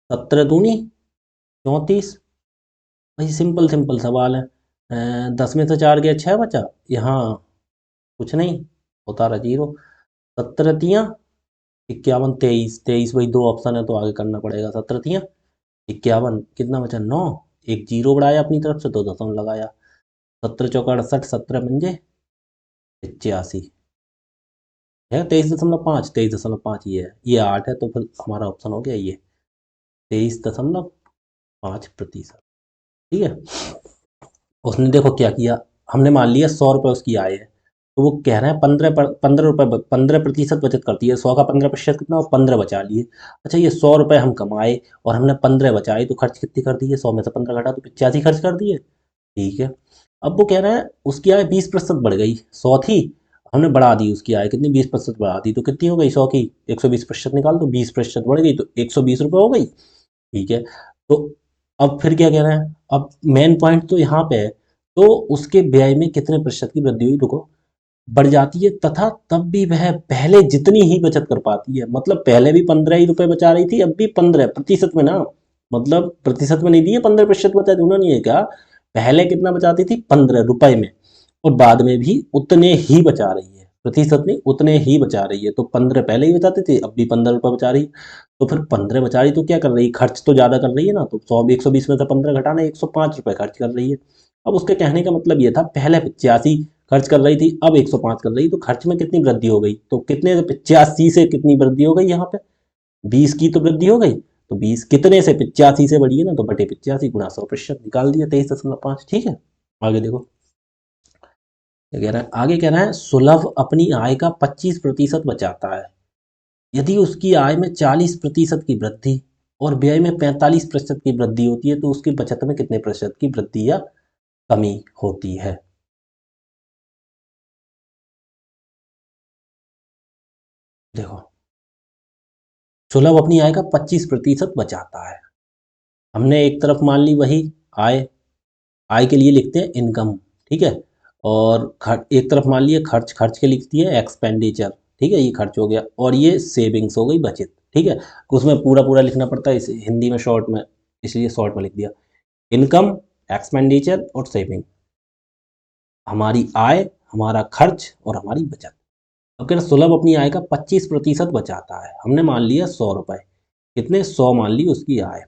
17 दूनी 34। भाई सिंपल सिंपल सवाल है। 10 में से 4 गया 6 बचा, यहाँ कुछ नहीं, होता रहा जीरो। 17 तियाँ 51, 23 23, भाई दो ऑप्शन है तो आगे करना पड़ेगा। 17 तियाँ 51, कितना बचा 9, एक जीरो बढ़ाया अपनी तरफ से, दो दशमलव लगाया। 17 चौका 68, 17 पंजे 85 है, 23.5, 23.5 ये 8 है, तो फिर हमारा ऑप्शन हो गया ये 23.5%। ठीक है। उसने देखो क्या किया, हमने मान लिया 100 रुपये उसकी आय है, तो वो कह रहे हैं 15 रुपये 15% बचत करती है। 100 का 15% कितना, वो 15 बचा लिए। अच्छा ये 100 रुपये हम कमाए और हमने 15 बचाए, तो खर्च कितनी कर दी है, 100 में से 15 घटा तो 85 खर्च कर दिए। ठीक है। अब वो कह रहे हैं उसकी आय 20% बढ़ गई, 100 थी हमने बढ़ा दी उसकी आय कितनी, 20% बढ़ा दी, तो कितनी हो गई 100 की 120% निकाल दो, 20% बढ़ गई तो 120 रुपये हो गई। ठीक है। तो अब फिर क्या कह रहे हैं, अब मेन पॉइंट तो यहाँ पे है, तो उसके व्यय में कितने प्रतिशत की वृद्धि हुई, रुको, बढ़ जाती है, तथा तब भी वह पहले जितनी ही बचत कर पाती है। मतलब पहले भी 15 ही रुपए बचा रही थी, अब भी 15% में ना, मतलब प्रतिशत में नहीं दिए, 15% बचा दी उन्होंने, ये कहा पहले कितना बचाती थी 15 रुपए में, और बाद में भी उतने ही बचा रही है, प्रतिशत नहीं उतने ही बचा रही है। तो 15 पहले ही बचाती थी, अब भी 15 रुपये बचा रही है। तो फिर 15 बचा रही तो क्या कर रही है, खर्च तो ज़्यादा कर रही है ना, तो 100 120 में से 15 घटाना 105 रुपये खर्च कर रही है। अब उसके कहने का मतलब ये था, पहले 85 खर्च कर रही थी, अब 105 कर रही, तो खर्च में कितनी वृद्धि हो गई, तो कितने 85 से कितनी वृद्धि हो गई, यहाँ पे 20 की तो वृद्धि हो गई। तो 20 कितने से 85 से बढ़ी है ना, तो बटे 85 गुणा 100% निकाल दिया 23.5। ठीक है। आगे देखो क्या कह रहा है, आगे कह रहा है सुलभ अपनी आय का 25% बचाता है। यदि उसकी आय में 40% की वृद्धि और व्यय में 45% की वृद्धि होती है, तो उसकी बचत में कितने प्रतिशत की वृद्धि या कमी होती है। देखो सुलभ अपनी आय का 25% बचाता है, हमने एक तरफ मान ली वही आय, आय के लिए लिखते हैं इनकम। ठीक है। और एक तरफ मान लिया खर्च, खर्च के लिखती है एक्सपेंडिचर। ठीक है, ये खर्च हो गया, और ये सेविंग्स हो गई बचत। ठीक है। उसमें पूरा पूरा लिखना पड़ता है, इस हिंदी में शॉर्ट में, इसलिए शॉर्ट में लिख दिया, इनकम, एक्सपेंडिचर और सेविंग, हमारी आय, हमारा खर्च और हमारी बचत। अब कह रहे सुलभ अपनी आय का 25% बचाता है, हमने मान लिया 100 रुपये, कितने 100 मान ली उसकी आय,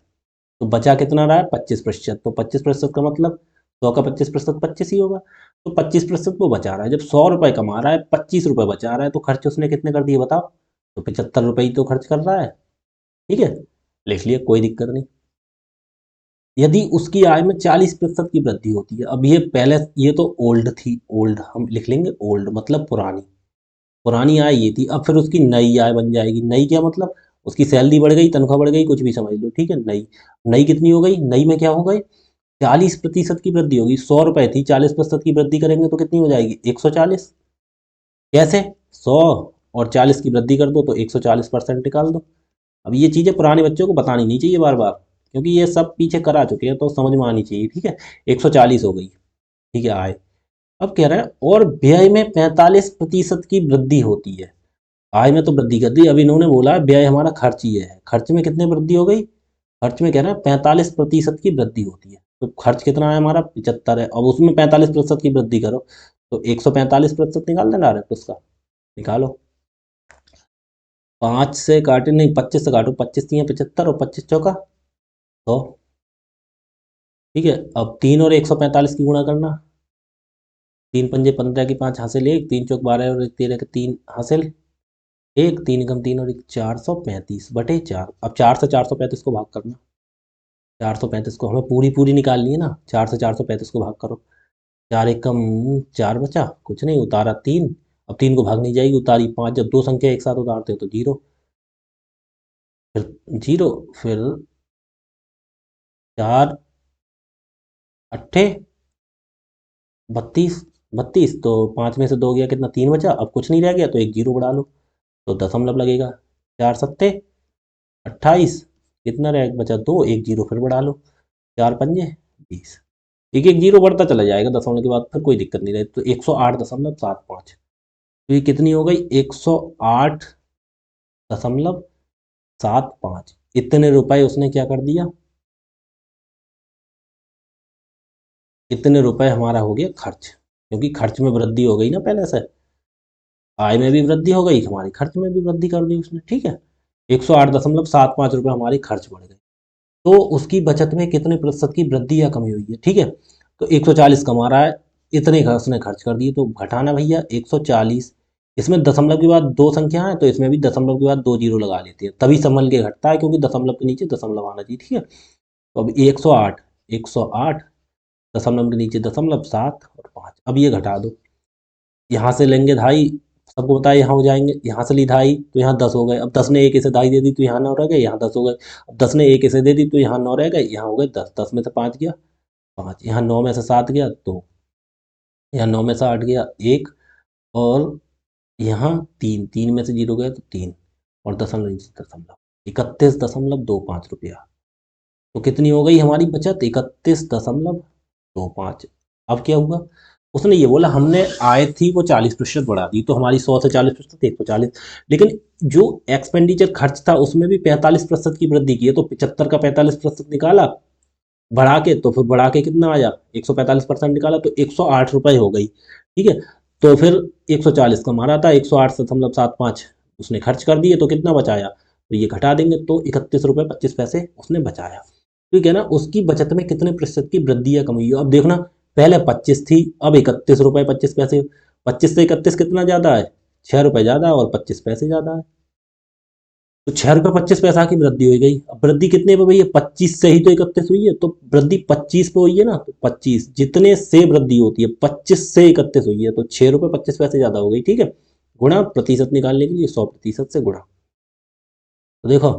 तो बचा कितना रहा है 25%, तो 25% का मतलब 100 का 25% 25 ही होगा, तो 25% वो बचा रहा है। जब 100 रुपये कमा रहा है 25 रुपये बचा रहा है, तो खर्च उसने कितने कर दिए बताओ, तो 75 रुपये ही तो खर्च कर रहा है। ठीक है, लिख लिया कोई दिक्कत नहीं। यदि उसकी आय में 40% की वृद्धि होती है, अब ये पहले, ये तो ओल्ड थी, ओल्ड हम लिख लेंगे, ओल्ड मतलब पुरानी, पुरानी आय ये थी। अब फिर उसकी नई आय बन जाएगी, नई क्या मतलब, उसकी सैलरी बढ़ गई, तनख्वाह बढ़ गई, कुछ भी समझ लो। ठीक है, नई, नई कितनी हो गई, नई में क्या हो गई, 40% की वृद्धि होगी। 100 रुपये थी, 40% की वृद्धि करेंगे तो कितनी हो जाएगी 140। कैसे, 100 और 40 की वृद्धि कर दो तो 140% निकाल दो। अब ये चीज़ें पुराने बच्चों को बतानी नहीं चाहिए बार बार, क्योंकि ये सब पीछे करा चुके हैं, तो समझ में आनी चाहिए। ठीक है, 140 हो गई। ठीक है आय। अब कह रहे हैं और व्यय में 45% की वृद्धि होती है। आय में तो वृद्धि कर दी, अब इन्होंने बोला व्यय हमारा खर्च ही है, खर्च में कितने वृद्धि हो गई, खर्च में कह रहे हैं 45% की वृद्धि होती है। तो खर्च कितना है हमारा 75 है, अब उसमें 45% की वृद्धि करो, तो 145% निकाल देना डायरेक्ट उसका, निकालो। 5 से काटे नहीं, 25 से काटो, 25 तीन 75 और 25 चौका 100। ठीक है, अब 3 और 145 की गुणा करना, 3 पंजे 15 की 5 हासिल 1, 3 चौक 12 और 13 के 3 हासिल 1, 3 एकम 3 और 1 435 बटे 4। अब 4 से 435 को भाग करना, 435 को हमें पूरी पूरी निकालनी है ना, 4 से 435 को भाग करो, 4 एकम 4 बचा, कुछ नहीं, उतारा 3, अब 3 को भाग नहीं जाएगी, उतारी 5, जब दो संख्या एक साथ उतारते हो तो 0, फिर 0, फिर 4 अट्ठे 32, 32 तो 5 में से 2 गया, कितना 3 बचा, अब कुछ नहीं रह गया तो एक 0 बढ़ा लो तो दशमलव लगेगा। 4 सत्ते 28, कितना रह बचा 2, एक 0 फिर बढ़ा लो, 4 पंजे 20, एक एक 0 बढ़ता चला जाएगा दशमलव के बाद, फिर कोई दिक्कत नहीं रहे, तो 108.75। तो ये कितनी हो गई, 108.75। इतने रुपए उसने क्या कर दिया, इतने रुपए हमारा हो गया खर्च, क्योंकि खर्च में वृद्धि हो गई ना पहले से, आय में भी वृद्धि हो गई, हमारी खर्च में भी वृद्धि कर दी उसने, ठीक है। 108.75 रुपये हमारी खर्च बढ़ गए। तो उसकी बचत में कितने प्रतिशत की वृद्धि या कमी हुई है, ठीक है। तो 140 कमा रहा है, इतने का उसने खर्च कर दिए, तो घटाना भैया 140। इसमें दशमलव के बाद दो संख्या है, तो इसमें भी दशमलव के बाद 2 जीरो लगा लेते हैं, तभी संभल के घटता है, क्योंकि दशमलव के नीचे दशमलव आना चाहिए, ठीक है। तो अब 108, 108 दशमलव के नीचे दशमलव 7 और 5, अब ये घटा दो, यहाँ से लेंगे ढाई, सबको बताया यहाँ हो जाएंगे, यहाँ से ली ढाई तो यहाँ 10 हो गए, अब 10 ने एक इसे ढाई दे दी तो यहाँ 9 रह गए, यहाँ 10 हो गए, अब 10 ने एक इसे दे दी तो यहाँ 9 रह गए, यहाँ हो गए 10, 10 में से 5 गया 5, यहाँ 9 में से 7 गया 2, यहाँ 9 में से 8 गया 1, और यहाँ 3, 3 में से 0 गया तो 3, और दशमलव नीचे दशमलव, 31.25 रुपया। तो कितनी हो गई हमारी बचत, 31.25। अब क्या हुआ, उसने ये बोला हमने आय थी वो 40% बढ़ा दी, तो हमारी 100 से 40%, 140, लेकिन जो एक्सपेंडिचर खर्च था उसमें भी 45% की वृद्धि की है, तो 75 का 45% निकाला बढ़ा के, तो फिर बढ़ा के कितना आया, 145% निकाला तो 108 रुपये हो गई, ठीक है। तो फिर 140 का मारा था, 108.75 उसने खर्च कर दिए, तो कितना बचाया, तो ये घटा देंगे तो 31.25 रुपये उसने बचाया, ठीक है ना। उसकी बचत में कितने प्रतिशत की वृद्धि या कमी हुई, अब देखना, पहले 25 थी, अब 31 रुपये 25 पैसे, 25 से 31 कितना ज़्यादा है, 6 रुपये ज़्यादा और 25 पैसे ज़्यादा है, तो 6 रुपये 25 पैसा की वृद्धि हो गई। अब वृद्धि कितने पे हुई है, 25 से ही तो 31 हुई है, तो वृद्धि 25 पे हुई है ना, तो 25 जितने से वृद्धि होती है 25 से 31 हुई है, तो 6 रुपये 25 पैसे ज्यादा हो गई, ठीक है। गुणा प्रतिशत निकालने के लिए 100% से गुणा, तो देखो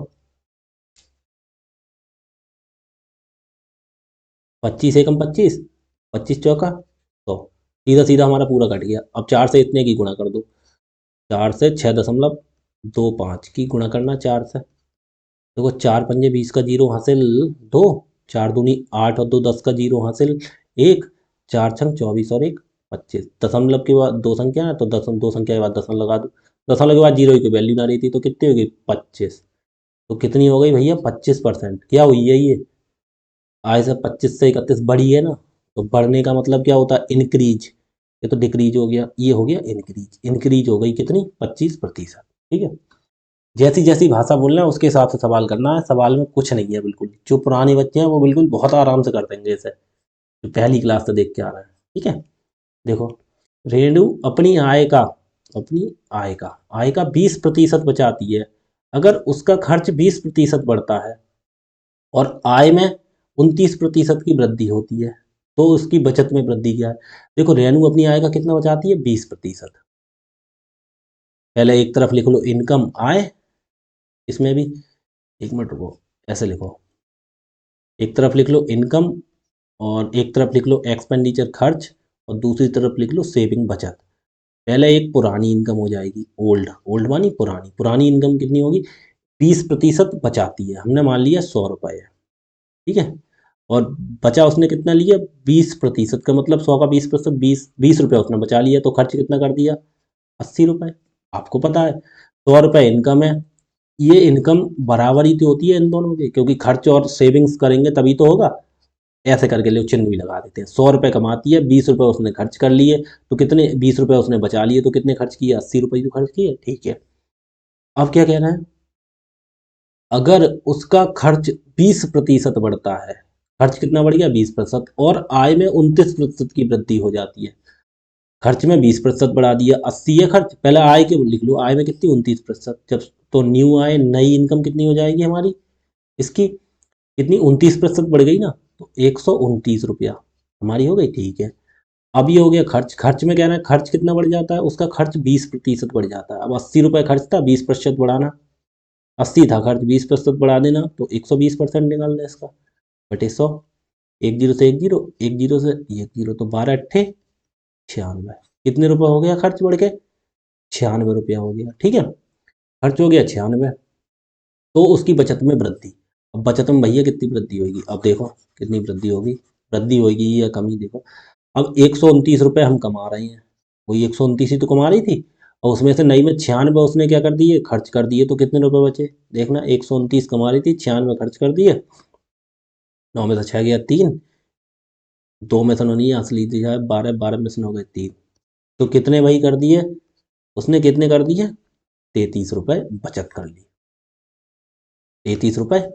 25 एकम 25, 25 चौका 100, सीधा सीधा हमारा पूरा कट गया। अब 4 से इतने की गुणा कर दो, 4 से 6.25 की गुणा करना 4 से, देखो 4 पंजे 20 का जीरो हासिल 2, 4 दूनी 8 और 2 10 का जीरो हासिल 1, 4 छंग 24 और 1 25, दशमलव के बाद दो संख्या है तो दो संख्या के बाद दशमलव लगा दो, दशमलव के बाद जीरो की वैल्यू ना रही थी तो कितनी होगी 25, तो कितनी हो गई भैया 25%, क्या हुई है ये, आय से 25 से 31 बढ़ी है ना, तो बढ़ने का मतलब क्या होता है इंक्रीज, ये तो डिक्रीज हो गया, ये हो गया इंक्रीज, इंक्रीज हो गई कितनी 25%, ठीक है। जैसी जैसी भाषा बोलना है उसके हिसाब से सवाल करना है, सवाल में कुछ नहीं है बिल्कुल, जो पुराने बच्चे हैं वो बिल्कुल बहुत आराम से कर देंगे इसे, जो पहली क्लास से देख के आ रहे हैं, ठीक है। देखो, रेणु अपनी आय का 20% बचाती है, अगर उसका खर्च 20% बढ़ता है और आय में 29% की वृद्धि होती है, तो उसकी बचत में वृद्धि क्या है। देखो रेणु अपनी आय का कितना बचाती है 20%, पहले एक तरफ लिख लो इनकम आय, इसमें भी, एक मिनट रुको, ऐसे लिखो, एक तरफ लिख लो इनकम और एक तरफ लिख लो एक्सपेंडिचर खर्च और दूसरी तरफ लिख लो सेविंग बचत। पहले एक पुरानी इनकम हो जाएगी, ओल्ड, ओल्ड मानी पुरानी, पुरानी इनकम कितनी होगी 20% बचाती है, हमने मान लिया 100 रुपये है, ठीक है। और बचा उसने कितना लिया 20% का मतलब 100 का 20%, 20 रुपये उसने बचा लिया, तो खर्च कितना कर दिया 80 रुपये, आपको पता है 100 रुपये इनकम है, ये इनकम बराबरी तो होती है इन दोनों की, क्योंकि खर्च और सेविंग्स करेंगे तभी तो होगा, ऐसे करके लोग चिन्ह भी लगा देते हैं। 100 रुपये कमाती है, 20 रुपये उसने खर्च कर लिए, तो कितने 20 रुपये उसने बचा लिए, तो कितने खर्च किए 80 रुपये तो खर्च किए, ठीक है। अब क्या कहना है, अगर उसका खर्च 20% बढ़ता है, खर्च कितना बढ़ गया 20%, और आय में 29% की वृद्धि हो जाती है, खर्च में 20% बढ़ा दिया, 80 है खर्च, पहले आय के लिख लो, आय में कितनी 29%, जब तो न्यू आय नई इनकम कितनी हो जाएगी हमारी, इसकी कितनी 29% बढ़ गई ना, तो 129 रुपया हमारी हो गई, ठीक है। अब ये हो गया खर्च। खर्च में क्या है ना, खर्च कितना बढ़ जाता है, उसका खर्च 20% बढ़ जाता है। अब 80 रुपये खर्च था, 20% बढ़ाना, 80 था खर्च, 20% बढ़ा देना, तो 120% निकालना इसका, बटे 100। एक जीरो से एक जीरो, एक जीरो से एक जीरो, तो 12 अट्ठे 96। कितने रुपए हो गया खर्च बढ़ के, 96 रुपया हो गया। ठीक है, खर्च हो गया 96, तो उसकी बचत में वृद्धि। अब बचत में भैया कितनी वृद्धि होगी, अब देखो कितनी वृद्धि होगी, वृद्धि होगी या कमी, देखो। अब 129 रुपये हम कमा रहे हैं, वही 129 ही तो कमा रही थी, और उसमें से नई में 96 उसने क्या कर दिए, खर्च कर दिए, तो कितने रुपए बचे, देखना, 129 कमा रही थी, 96 खर्च कर दिए, 9 में से 6 गया 3, 2 में से 9 नहीं हंस ली थी, 12, 12 में से 9 गए 3, तो कितने वही कर दिए, उसने कितने कर दिए, 33 रुपये बचत कर ली, 33 रुपये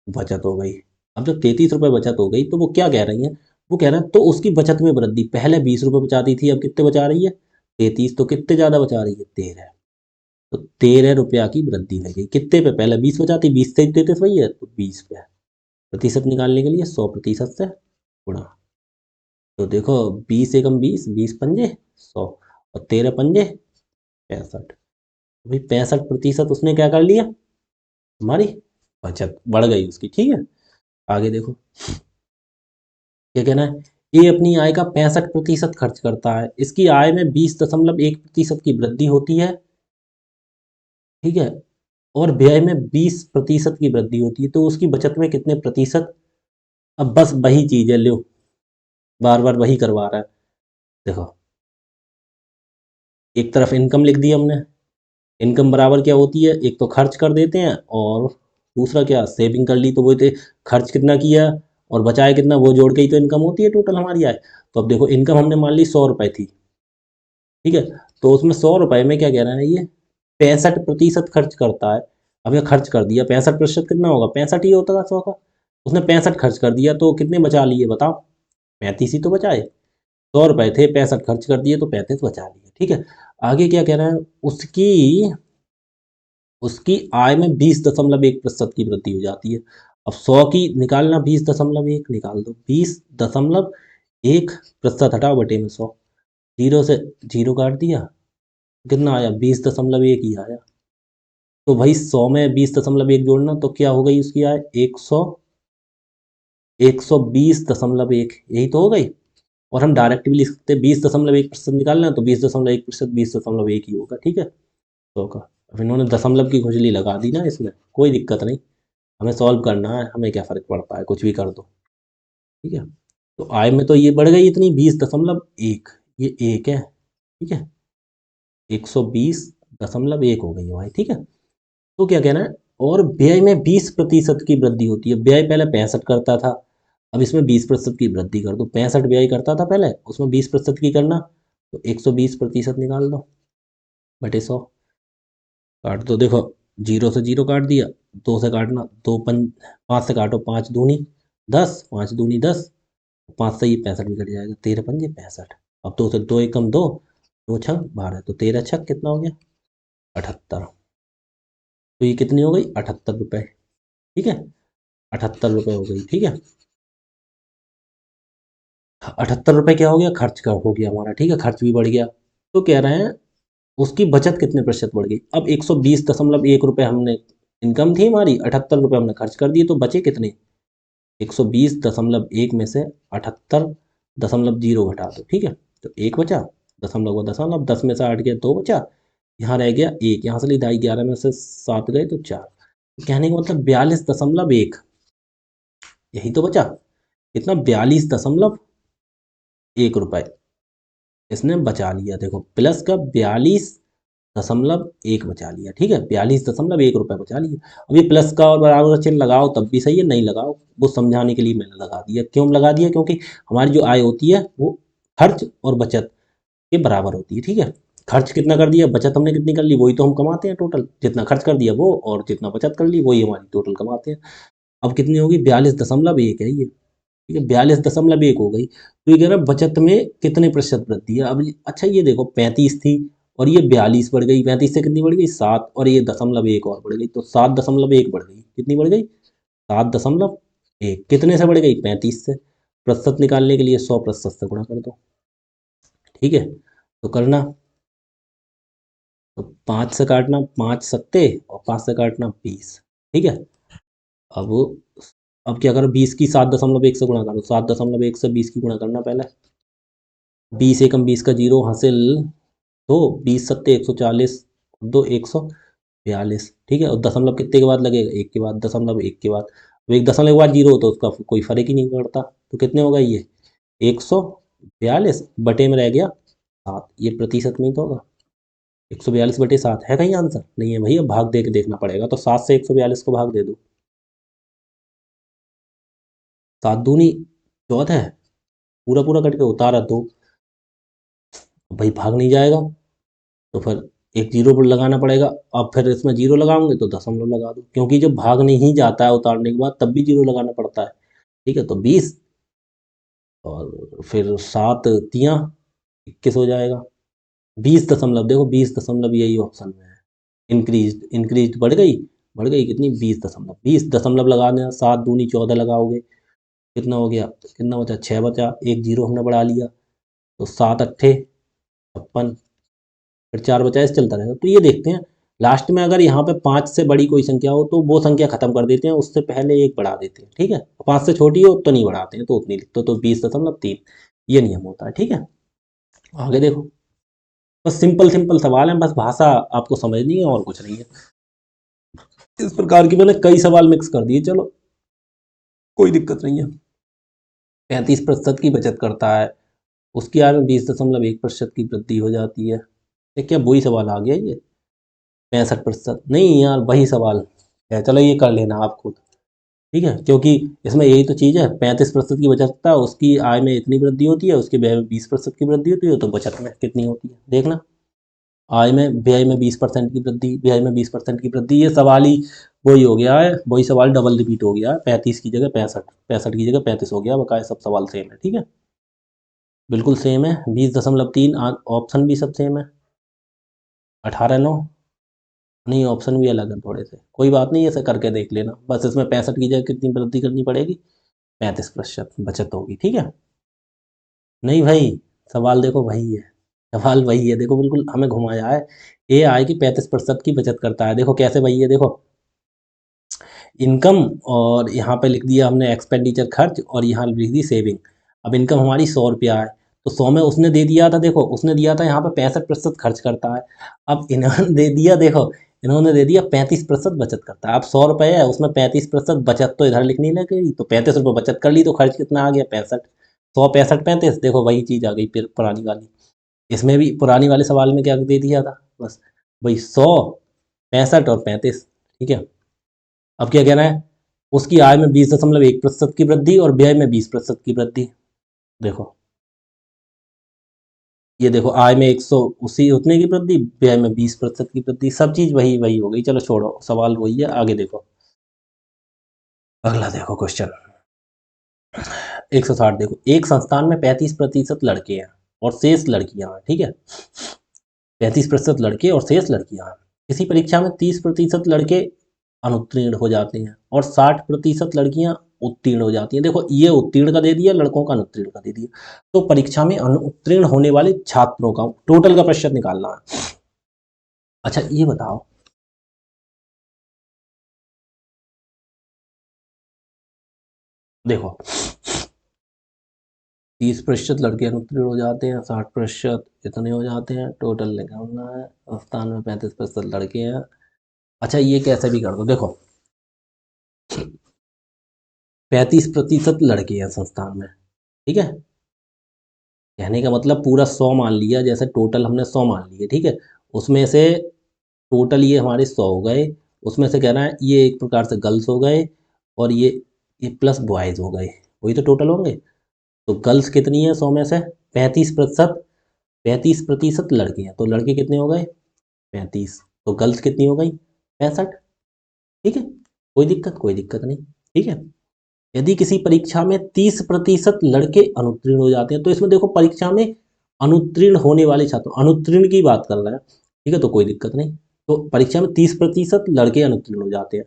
बचत हो गई। अब जब 33 रुपये बचत हो गई, तो वो क्या कह रही है, वो कह रहा है तो उसकी बचत में वृद्धि, पहले 20 रुपये बचाती थी, अब कितने बचा रही है, 33, तो कितने ज़्यादा बचा रही है, 13, तो 13 रुपया की वृद्धि हो गई। कितने पे, पहले 20 बचाती, 20 से 33 वही है, तो 20 पे। प्रतिशत निकालने के लिए 100% से गुणा, तो देखो 20 एकम 20, 20 पंजे 100, और 13 पंजे 65, भाई 65% उसने क्या कर लिया, हमारी बचत बढ़ गई उसकी। ठीक है, आगे देखो क्या कहना है, ये अपनी आय का 65% खर्च करता है, इसकी आय में 20.1% की वृद्धि होती है। ठीक है, और व्यय में 20% की वृद्धि होती है, तो उसकी बचत में कितने प्रतिशत। अब बस वही चीज है, लो बार बार वही करवा रहा है। देखो, एक तरफ इनकम लिख दी हमने, इनकम बराबर क्या होती है, एक तो खर्च कर देते हैं, और दूसरा क्या, सेविंग कर ली, तो वो थे खर्च कितना किया और बचाया कितना, वो जोड़ के ही तो इनकम होती है टोटल हमारी आय। तो अब देखो, इनकम हमने मान ली 100 रुपये थी, ठीक है, तो उसमें 100 रुपये में क्या कह रहा है, ये 65% खर्च करता है। अब ये खर्च कर दिया, 65% कितना होगा, 65 ही होता था 100 का, उसने 65 खर्च कर दिया, तो कितने बचा लिए बताओ, 35 ही तो बचाए। 100 रुपये थे, 65 खर्च कर दिए, तो 35 बचा लिए। ठीक है, आगे क्या कह रहा है, उसकी उसकी आय में 20.1% की वृद्धि हो जाती है। अब 100 की निकालना, 20.1 निकाल दो, 20.1% हटाओ बटे में 100, जीरो से जीरो काट दिया, कितना आया, 20.1 ही आया। तो भाई 100 में 20.1 जोड़ना, तो क्या हो गई उसकी आय, 120.1, यही तो हो गई। और हम डायरेक्ट भी लिख सकते हैं, 20.1% निकालना है, तो 20.1% 20.1 ही होगा। ठीक है, तो का, अब इन्होंने दशमलव की खुजली लगा दी ना, इसमें कोई दिक्कत नहीं, हमें सॉल्व करना है, हमें क्या फ़र्क पड़ता है, कुछ भी कर दो। ठीक है, तो आय में तो ये बढ़ गई इतनी, 20.1, ये एक है। ठीक है, 120.1 हो गई भाई। ठीक है, तो क्या कहना है, और व्यय में 20% की वृद्धि होती है। व्यय पहले 65 करता था, अब इसमें 20% की वृद्धि कर दो, 65 व्यय करता था पहले, उसमें 20% की करना, तो 120% निकाल दो बटे 100, काट दो, देखो जीरो से जीरो काट दिया, दो से काटना, दो पंच, 5 से काटो, 5 दूनी 10, 5 दूनी 10, 5 से ये 65 भी कट जाएगा, 13 पंजे 65। अब दो से दो एकम दो, दो छक 12, तो 13 छक कितना हो गया, 78, तो ये कितनी हो गई, 78 रुपये। ठीक है, 78 रुपये हो गई। ठीक है, 78 रुपये क्या हो गया, खर्च का हो गया हमारा। ठीक है, खर्च भी बढ़ गया, तो कह रहे हैं उसकी बचत कितने प्रतिशत बढ़ गई। अब 120.1 रुपये हमने, इनकम थी हमारी, 78 रुपये हमने खर्च कर दिए, तो बचे कितने, 120.1 में से 78.0 घटा दो। ठीक है, तो एक बचा, दशमलव को दशमलव, 10 में से 8 गया, 2 बचा, यहाँ रह गया 1, यहाँ से ली ढाई, 11 में से 7 गए, तो 4, कहने का मतलब 42.1, यही तो बचा, कितना, 42.1 रुपये इसने बचा लिया। देखो प्लस का 42.1 बचा लिया। ठीक है, 42.1 रुपये बचा लिया। अब ये प्लस का और बराबर का चिन्ह लगाओ तब भी सही है, नहीं लगाओ, वो समझाने के लिए मैंने लगा दिया। क्यों लगा दिया, क्योंकि हमारी जो आय होती है वो खर्च और बचत के बराबर होती है। ठीक है, खर्च कितना कर दिया, बचत हमने कितनी कर ली, वही तो हम कमाते हैं टोटल, जितना खर्च कर दिया वो, और जितना बचत कर ली वही हमारी टोटल कमाते हैं। अब कितनी होगी, 42.1 है ये। ठीक है, 42.1 हो गई, तो ये कह रहा है बचत में कितने प्रतिशत वृद्धि है। अब अच्छा ये देखो, 35 थी और ये 42 बढ़ गई, 35 से कितनी बढ़ गई, 7, और ये 0.1 और बढ़ गई, तो 7.1 बढ़ गई, कितनी बढ़ गई, 7.1, कितने से बढ़ गई, 35 से। प्रतिशत निकालने के लिए 100% से गुणा कर दो, ठीक है, तो करना, तो 5 से काटना, 5 सत्ते और 5 से काटना 20, ठीक है। अब अब क्या करो, 20 की 7.1 से गुणा करो, 7.1 से 20 की गुणा करना पहले, 20 एकम 20 का जीरो हासिल, तो 20 सत्ते 140, दो 142, ठीक है। और दशमलव कितने के बाद लगेगा, एक के बाद, दशमलव एक के बाद, अब एक दशमलव के बाद जीरो हो तो उसका कोई फर्क ही नहीं पड़ता, तो कितने होगा ये 142 बटे में रह गया 7, ये प्रतिशत में ही तो होगा, 142/7 है कहीं आंसर, नहीं है भैया, भाग दे के देखना पड़ेगा, तो 7 से 142 को भाग दे दो, 7 दूनी 14 है, पूरा पूरा कट के उतारा 2, भाई भाग नहीं जाएगा, तो फिर एक जीरो पर लगाना पड़ेगा। अब फिर इसमें जीरो लगाओगे तो दशमलव लगा दो, क्योंकि जब भाग नहीं जाता है उतारने के बाद तब भी जीरो लगाना पड़ता है, ठीक है। तो 20 और फिर 7 तियाँ 21 हो जाएगा, 20 दशमलव, देखो 20 दशमलव यही ऑप्शन में है, इंक्रीज इंक्रीज बढ़ गई कितनी, 20 दशमलव, 20 दशमलव लगा देना, 7 दूनी 14 लगाओगे, कितना हो गया, कितना बचा, 6 बचा, एक जीरो हमने बढ़ा लिया, तो 7 अट्ठे 56, फिर 4 बचा, ऐसे चलता रहेगा। तो ये देखते हैं लास्ट में अगर यहाँ पे 5 से बड़ी कोई संख्या हो तो वो संख्या खत्म कर देते हैं, उससे पहले एक बढ़ा देते हैं, ठीक है। 5 से छोटी हो तो नहीं बढ़ाते हैं, तो उतनी लिखते तो 20.3, ये नियम होता है, ठीक है। आगे देखो, बस सिंपल सिंपल सवाल है, बस भाषा आपको समझनी है और कुछ नहीं है। इस प्रकार की मैंने कई सवाल मिक्स कर दिए, चलो कोई दिक्कत नहीं है। 35% की बचत करता है, उसकी आय में 20.1% की वृद्धि हो जाती है, ये क्या वही सवाल आ गया ये, 65% नहीं यार, वही सवाल है, चलो ये कर लेना आप खुद, ठीक है, क्योंकि इसमें यही तो चीज़ है, 35% की बचत करता है, उसकी आय में इतनी वृद्धि होती है, उसके व्यय में 20% की वृद्धि होती है, तो बचत में कितनी होती है देखना, आय में व्यय में 20% की वृद्धि, व्यय में 20% की वृद्धि, ये सवाल ही वही हो गया है, वही सवाल डबल रिपीट हो गया है, 35 की जगह 65, 65 की जगह 35 हो गया, बकाया सब सवाल सेम है, ठीक है, बिल्कुल सेम है, 20.3 ऑप्शन भी सब सेम है, 18 9, नहीं ऑप्शन भी अलग है थोड़े से, कोई बात नहीं, ऐसे करके देख लेना, बस इसमें 65 की जगह कितनी वृद्धि करनी पड़ेगी, 35% बचत होगी, ठीक है। नहीं भाई, सवाल देखो वही है, सवाल वही है, देखो बिल्कुल हमें घुमाया है, ये आए कि 35% की बचत करता है, देखो कैसे वही है, देखो इनकम, और यहाँ पे लिख दिया हमने एक्सपेंडिचर खर्च, और यहाँ लिख दी सेविंग। अब इनकम हमारी 100 रुपया है, तो 100 में उसने दे दिया था, देखो उसने दिया था यहाँ पे 65% खर्च करता है, अब इन्होंने दे दिया, देखो इन्होंने दे दिया 35% बचत करता है, अब 100 रुपये है उसमें 35% बचत तो इधर लिखनी लगेगी, तो 35 रुपये बचत कर ली, तो खर्च कितना आ गया 65, 100 65 35, देखो वही चीज़ आ गई फिर पुरानी वाली, इसमें भी पुरानी वाले सवाल में क्या दे दिया था, बस भाई 100 65 और 35, ठीक है। अब क्या कहना है, उसकी आय में 20.1% की वृद्धि और व्यय में 20% की वृद्धि, देखो ये देखो आय में 100 उसी उतने की वृद्धि, व्यय में 20% की वृद्धि, सब चीज़ वही वही हो गई, चलो छोड़ो सवाल वही है, आगे देखो, अगला देखो क्वेश्चन 160, देखो एक संस्थान में 35% लड़के हैं और शेष लड़कियां हैं, ठीक है, 35% लड़के और शेष लड़कियां हैं, किसी परीक्षा में 30% लड़के अनुत्तीर्ण हो जाते हैं और 60% लड़कियां उत्तीर्ण हो जाती हैं, देखो ये उत्तीर्ण का दे दिया, लड़कों का अनुत्तीर्ण का दे दिया, तो परीक्षा में अनुत्तीर्ण होने वाले छात्रों का टोटल का प्रतिशत निकालना है। अच्छा ये बताओ, देखो 30% लड़के अनुत्तीर्ण हो जाते हैं, 60% इतने हो जाते हैं, टोटल निकालना है, स्थान में 35% लड़के हैं। अच्छा ये कैसे भी कर दो, देखो 35% लड़के हैं संस्थान में, ठीक है, कहने का मतलब पूरा 100 मान लिया, जैसे टोटल हमने 100 मान लिए, ठीक है, उसमें से टोटल ये हमारे 100 हो गए, उसमें से कह रहा है ये एक प्रकार से गर्ल्स हो गए, और ये प्लस बॉयज़ हो गए, वही तो टोटल होंगे, तो गर्ल्स कितनी है 100 में से, 35%, 35% लड़के हैं, तो लड़के कितने हो गए 35, तो गर्ल्स कितनी हो गई 65, ठीक है, कोई दिक्कत नहीं, ठीक है। यदि किसी परीक्षा में 30% लड़के अनुत्तीर्ण हो जाते हैं, तो इसमें देखो परीक्षा में अनुत्तीर्ण होने वाले छात्र, अनुत्तीर्ण की बात कर रहा है, ठीक है, तो कोई दिक्कत नहीं, तो परीक्षा में 30% लड़के अनुत्तीर्ण हो जाते हैं,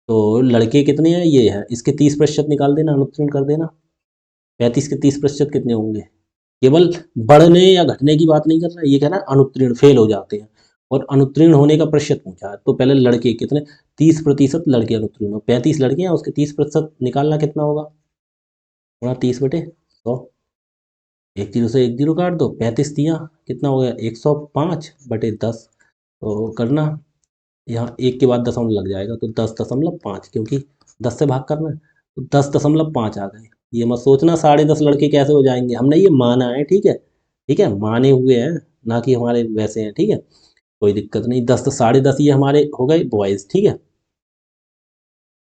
तो लड़के कितने हैं ये है, इसके 30% निकाल देना, अनुत्तीर्ण कर देना, 35 के 30% कितने होंगे केवल बढ़ने या घटने की बात नहीं कर रहा है, ये कह रहा है अनुत्तीर्ण फेल हो जाते हैं। और अनुत्तीर्ण होने का प्रतिशत पूछा है, तो पहले लड़के कितने, 30% लड़के अनुत्तीर्ण हो, 35 लड़के हैं, उसके 30% निकालना कितना होगा, थोड़ा 30/100, एक जीरो से एक जीरो काट दो, 35 दिया कितना हो गया, 105/10, तो करना यहाँ एक के बाद दशमलव लग जाएगा, तो 10.5, क्योंकि 10 से भाग करना है, तो 10.5 आ गए। ये मत सोचना 10.5 लड़के कैसे हो जाएंगे, हमने ये माना है, ठीक है, ठीक है, माने हुए हैं, ना कि हमारे वैसे हैं, ठीक है, कोई दिक्कत नहीं। 10 तो 10.5 ये हमारे हो गए बॉयज़, ठीक है,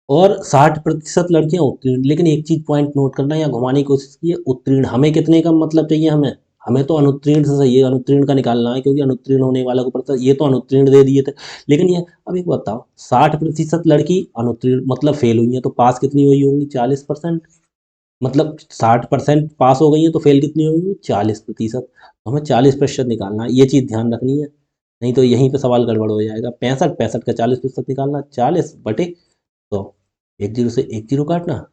और 60% लड़कियां उत्तीर्ण। लेकिन एक चीज पॉइंट नोट करना, या घुमाने की कोशिश की है, उत्तीर्ण हमें कितने का मतलब चाहिए, हमें तो अनुत्तीर्ण से सही है, अनुत्तीर्ण का निकालना है, क्योंकि अनुत्तीर्ण होने वाला को पड़ता है, ये तो अनुत्तीर्ण दे दिए थे। लेकिन ये अब एक बताओ, 60% लड़की अनुत्तीर्ण मतलब फेल हुई है, तो पास कितनी हुई होंगी, 40%, मतलब 60% पास हो गई है, तो फेल कितनी होंगी, 40%। तो हमें 40% निकालना है, ये चीज़ ध्यान रखनी है, नहीं तो यहीं पे सवाल गड़बड़ हो जाएगा। 65 का 40% निकालना, 40/100, एक जीरो से एक जीरो काटना,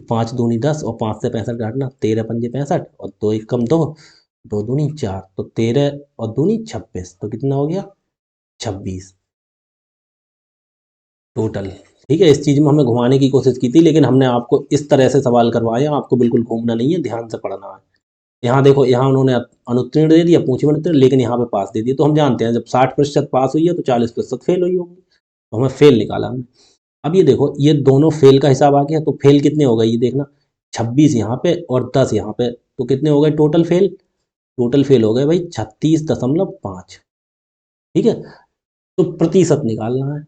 5 दूनी 10 और 5 से 65 काटना, 13×5 65 और 2 1 कम 2, 2 दूनी 4, तो 13 और 2 26, तो कितना हो गया, 26 टोटल। ठीक है, इस चीज़ में हमें घुमाने की कोशिश की थी, लेकिन हमने आपको इस तरह से सवाल करवाए, आपको बिल्कुल घूमना नहीं है, ध्यान से पढ़ना है। यहाँ देखो, यहाँ उन्होंने अनुत्तीर्ण दे दिया, पूछी में अनुत्तीर्ण, लेकिन यहाँ पे पास दे दिया, तो हम जानते हैं जब 60% पास हुई है तो 40% फेल हुई होगी, तो हमें फेल निकाला हमने। अब ये देखो, ये दोनों फेल का हिसाब आ गया, तो फेल कितने हो गए ये देखना, 26 यहाँ पे और 10 यहाँ पे, तो कितने हो गए टोटल फेल, टोटल फेल हो गए भाई 36.5। ठीक है, तो प्रतिशत निकालना है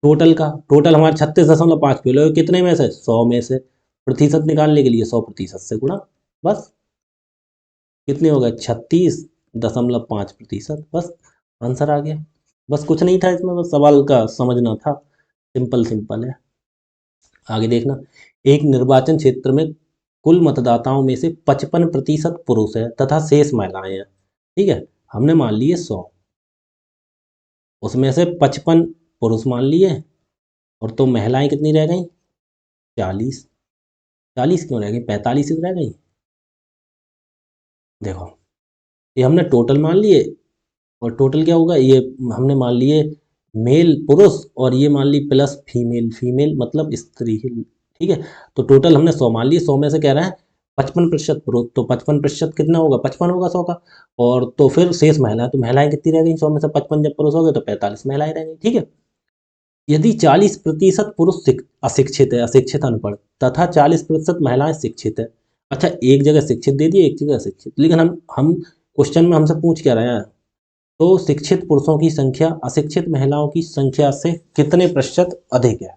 टोटल का, टोटल हमारे 36.5 फेल हो गए, कितने में से, 100 में से, प्रतिशत निकालने के लिए 100% से गुणा, बस कितने हो गए, 36.5%, बस आंसर आ गया। बस कुछ नहीं था इसमें, बस सवाल का समझना था, सिंपल सिंपल है। आगे देखना, एक निर्वाचन क्षेत्र में कुल मतदाताओं में से 55% पुरुष है तथा शेष महिलाएं हैं, ठीक है, हमने मान लिए 100, उसमें से 55 पुरुष मान लिए, और तो महिलाएं कितनी रह गई, 40, 40 क्यों रह गई, 45 ही तो रह गई। देखो, ये हमने टोटल मान लिए, और टोटल क्या होगा, ये हमने मान लिए मेल पुरुष, और ये मान ली प्लस फीमेल, फीमेल मतलब स्त्री, ठीक है, तो टोटल हमने 100 मान लिए, 100 में से कह रहा है 55% पुरुष, तो 55% कितना होगा, 55 होगा 100 का, और तो फिर शेष महिलाएं, तो महिलाएं कितनी रह गई, 100 में से 55 जब पुरुष हो गए तो 45 महिलाएं रह गई, ठीक है। यदि 40% पुरुष अशिक्षित है, अशिक्षित अनपढ़, तथा 40% महिलाएं शिक्षित है, अच्छा एक जगह शिक्षित दे दिए, एक जगह अशिक्षित, लेकिन हम क्वेश्चन में हमसे पूछ क्या रहे हैं, तो शिक्षित पुरुषों की संख्या अशिक्षित महिलाओं की संख्या से कितने प्रतिशत अधिक है,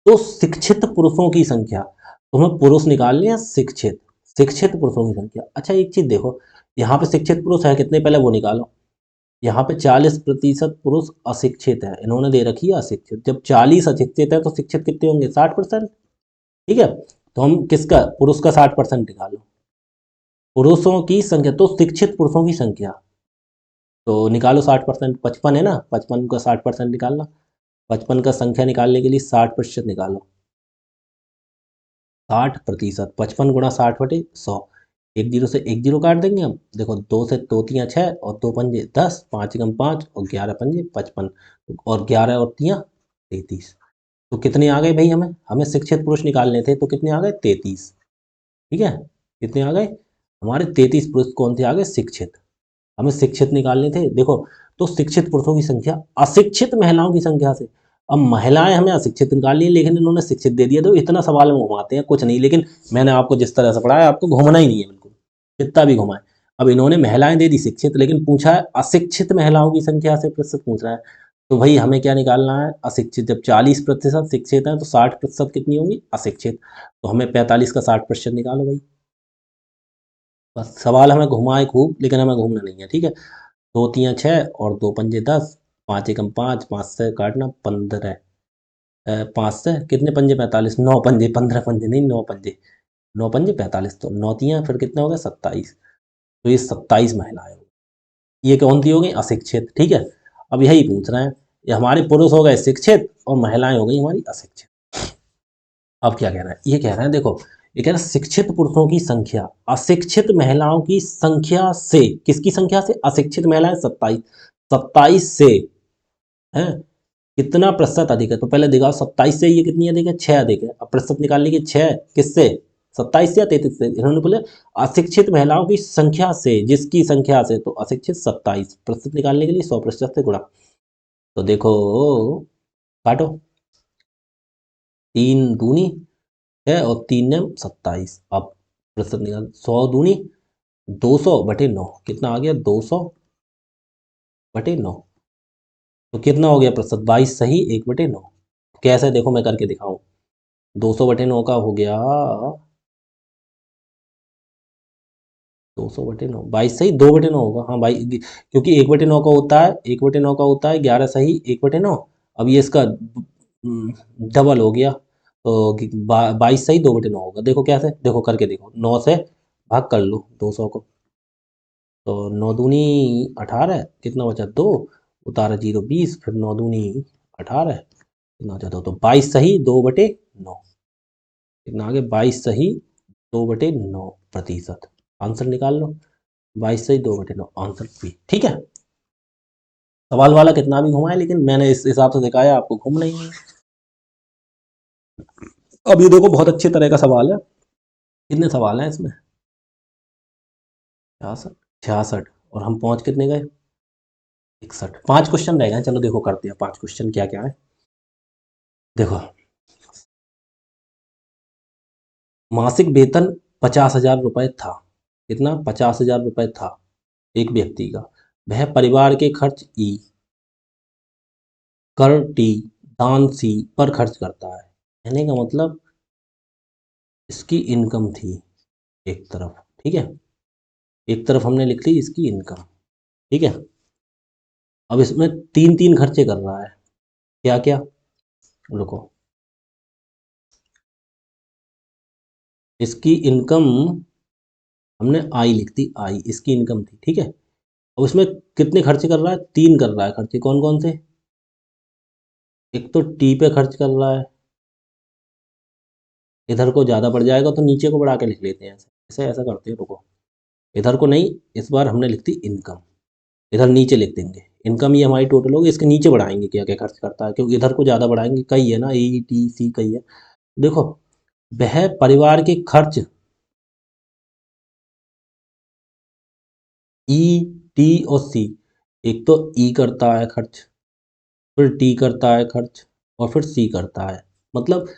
तो शिक्षित पुरुषों की संख्या, तो हमें पुरुष निकालने हैं शिक्षित, शिक्षित पुरुषों की संख्या। अच्छा एक चीज देखो, यहाँ पे शिक्षित पुरुष है कितने, पहले वो निकालो, यहाँ पे 40% पुरुष अशिक्षित है, इन्होंने दे रखी है अशिक्षित, जब 40 अशिक्षित है तो शिक्षित कितने होंगे, 60%, ठीक है, तो हम किसका, पुरुष का 60% निकालो, पुरुषों की संख्या, तो शिक्षित पुरुषों की संख्या, तो निकालो 60%, 55 है ना, 55 का 60% निकालना, 55 का संख्या निकालने के लिए 60% निकालो, 60%, 55 × 60/100, एक जीरो से एक जीरो काट देंगे हम, देखो 2 से 2 3 6 और 2 पंजे 10, 5 × 5 और 11 पंजे 55, और 11 और 3 33, तो कितने आ गए भाई, हमें शिक्षित पुरुष निकालने थे, तो कितने आ गए, 33, ठीक है, कितने आ गए हमारे, 33 पुरुष कौन से आ गए, शिक्षित, हमें शिक्षित निकालने थे। देखो, तो शिक्षित पुरुषों की संख्या अशिक्षित महिलाओं की संख्या से, अब महिलाएं हमें अशिक्षित निकालनी है, लेकिन इन्होंने शिक्षित दे दिया, तो इतना सवाल में घुमाते हैं कुछ नहीं, लेकिन मैंने आपको जिस तरह से पढ़ाया आपको घूमना ही नहीं है बिल्कुल, कितना भी घुमाए। अब इन्होंने महिलाएं दे दी शिक्षित, लेकिन पूछा है अशिक्षित महिलाओं की संख्या से प्रतिशत पूछ रहा है, तो भाई हमें क्या निकालना है, अशिक्षित, जब 40% शिक्षित है तो 60% कितनी होंगी, अशिक्षित, तो हमें 45 का 60% निकालो भाई, बस सवाल हमें घुमाए खूब, लेकिन हमें घूमना नहीं है, ठीक है। 2 3 6 और 2 पंजे 10, 5 × 5 5 से काटना 15, 5 से कितने पंजे 45, 9 पंजे, 15 पंजे नहीं, 9 पंजे, 9 पंजे 45, तो 9 3 फिर कितने हो गए 27, तो ये 27 महिलाएं हो, ये कौन सी हो गई, अशिक्षित, ठीक है। अब यही पूछ रहे हैं, ये हमारे पुरुष हो गए शिक्षित और महिलाएं हो गई हमारी अशिक्षित। अब क्या कह रहे हैं, ये कह रहे हैं देखो, ये कह रहा है शिक्षित पुरुषों की संख्या अशिक्षित महिलाओं की संख्या से, किसकी संख्या से? अशिक्षित महिलाएं 27, 27 से है कितना प्रतिशत अधिक है? तो पहले दिखाओ 27 से ये कितनी अधिक है? 6 अधिक है। अब प्रतिशत निकालने की 6 किससे? 27 से या 33 से? इन्होंने बोले अशिक्षित महिलाओं की संख्या से, जिसकी संख्या से, तो अशिक्षित 27, प्रतिशत निकालने के लिए 100% से गुणा। तो देखो काटो, 3 दूनी है और 3 ने 27। अब प्रतिशत निकाल, 100 दूनी 200/9 कितना आ गया? 200/9। तो कितना हो गया प्रतिशत? 22 सही 1/9। कैसे? देखो मैं करके दिखाऊं। 200/9 का हो गया 200/9, 22 सही 2/9 होगा। हाँ भाई, क्योंकि 1/9 का होता है, 1/9 का होता है 11 सही 1/9। अब ये इसका डबल हो गया, तो 22 सही 2/9 होगा। देखो कैसे, देखो करके देखो, 9 से भाग कर लो 200 को, तो 9 दूनी 18, कितना बचा? 2, उतारा 0 20, फिर 9 दूनी 18, कितना बचा? 2, तो 22 सही 2/9, कितना आ गया? 22 सही 2/9 प्रतिशत। आंसर निकाल लो, 22 सही 2/9, आंसर बी। ठीक है, सवाल वाला कितना भी घुमाए, लेकिन मैंने इस हिसाब से दिखाया, आपको घूम नहीं है। अब ये देखो बहुत अच्छे तरह का सवाल है। कितने सवाल हैं इसमें? 66, 66, और हम पहुंच कितने गए? 61। 5 क्वेश्चन रह गए। चलो देखो करते हैं 5 क्वेश्चन क्या क्या है। देखो, मासिक वेतन 50,000 रुपये था। कितना? 50,000 रुपये था एक व्यक्ति का। वह परिवार के खर्च ई, कर टी, दान सी पर खर्च करता है। कहने का मतलब इसकी इनकम थी एक तरफ, ठीक है, एक तरफ हमने लिख ली इसकी इनकम, ठीक है। अब इसमें तीन तीन खर्चे कर रहा है। क्या क्या? रुको, इसकी इनकम हमने आई लिख दी, आई इसकी इनकम थी, ठीक है। अब इसमें कितने खर्चे कर रहा है? 3 कर रहा है खर्चे। कौन कौन से? एक तो टी पे खर्च कर रहा है, इधर को ज़्यादा बढ़ जाएगा तो नीचे को बढ़ा के लिख लेते हैं, ऐसे ऐसे ऐसा करते हैं। रुको, इधर को नहीं, इस बार हमने लिख दी इनकम, इधर नीचे लिख देंगे इनकम। ये हमारी टोटल होगी, इसके नीचे बढ़ाएंगे क्या क्या खर्च करता है, क्योंकि इधर को ज़्यादा बढ़ाएंगे, कई है ना, ए टी सी कई है। देखो, वह परिवार के खर्च ई, टी और सी, एक तो ई करता है खर्च, फिर टी करता है खर्च, और फिर सी करता है। मतलब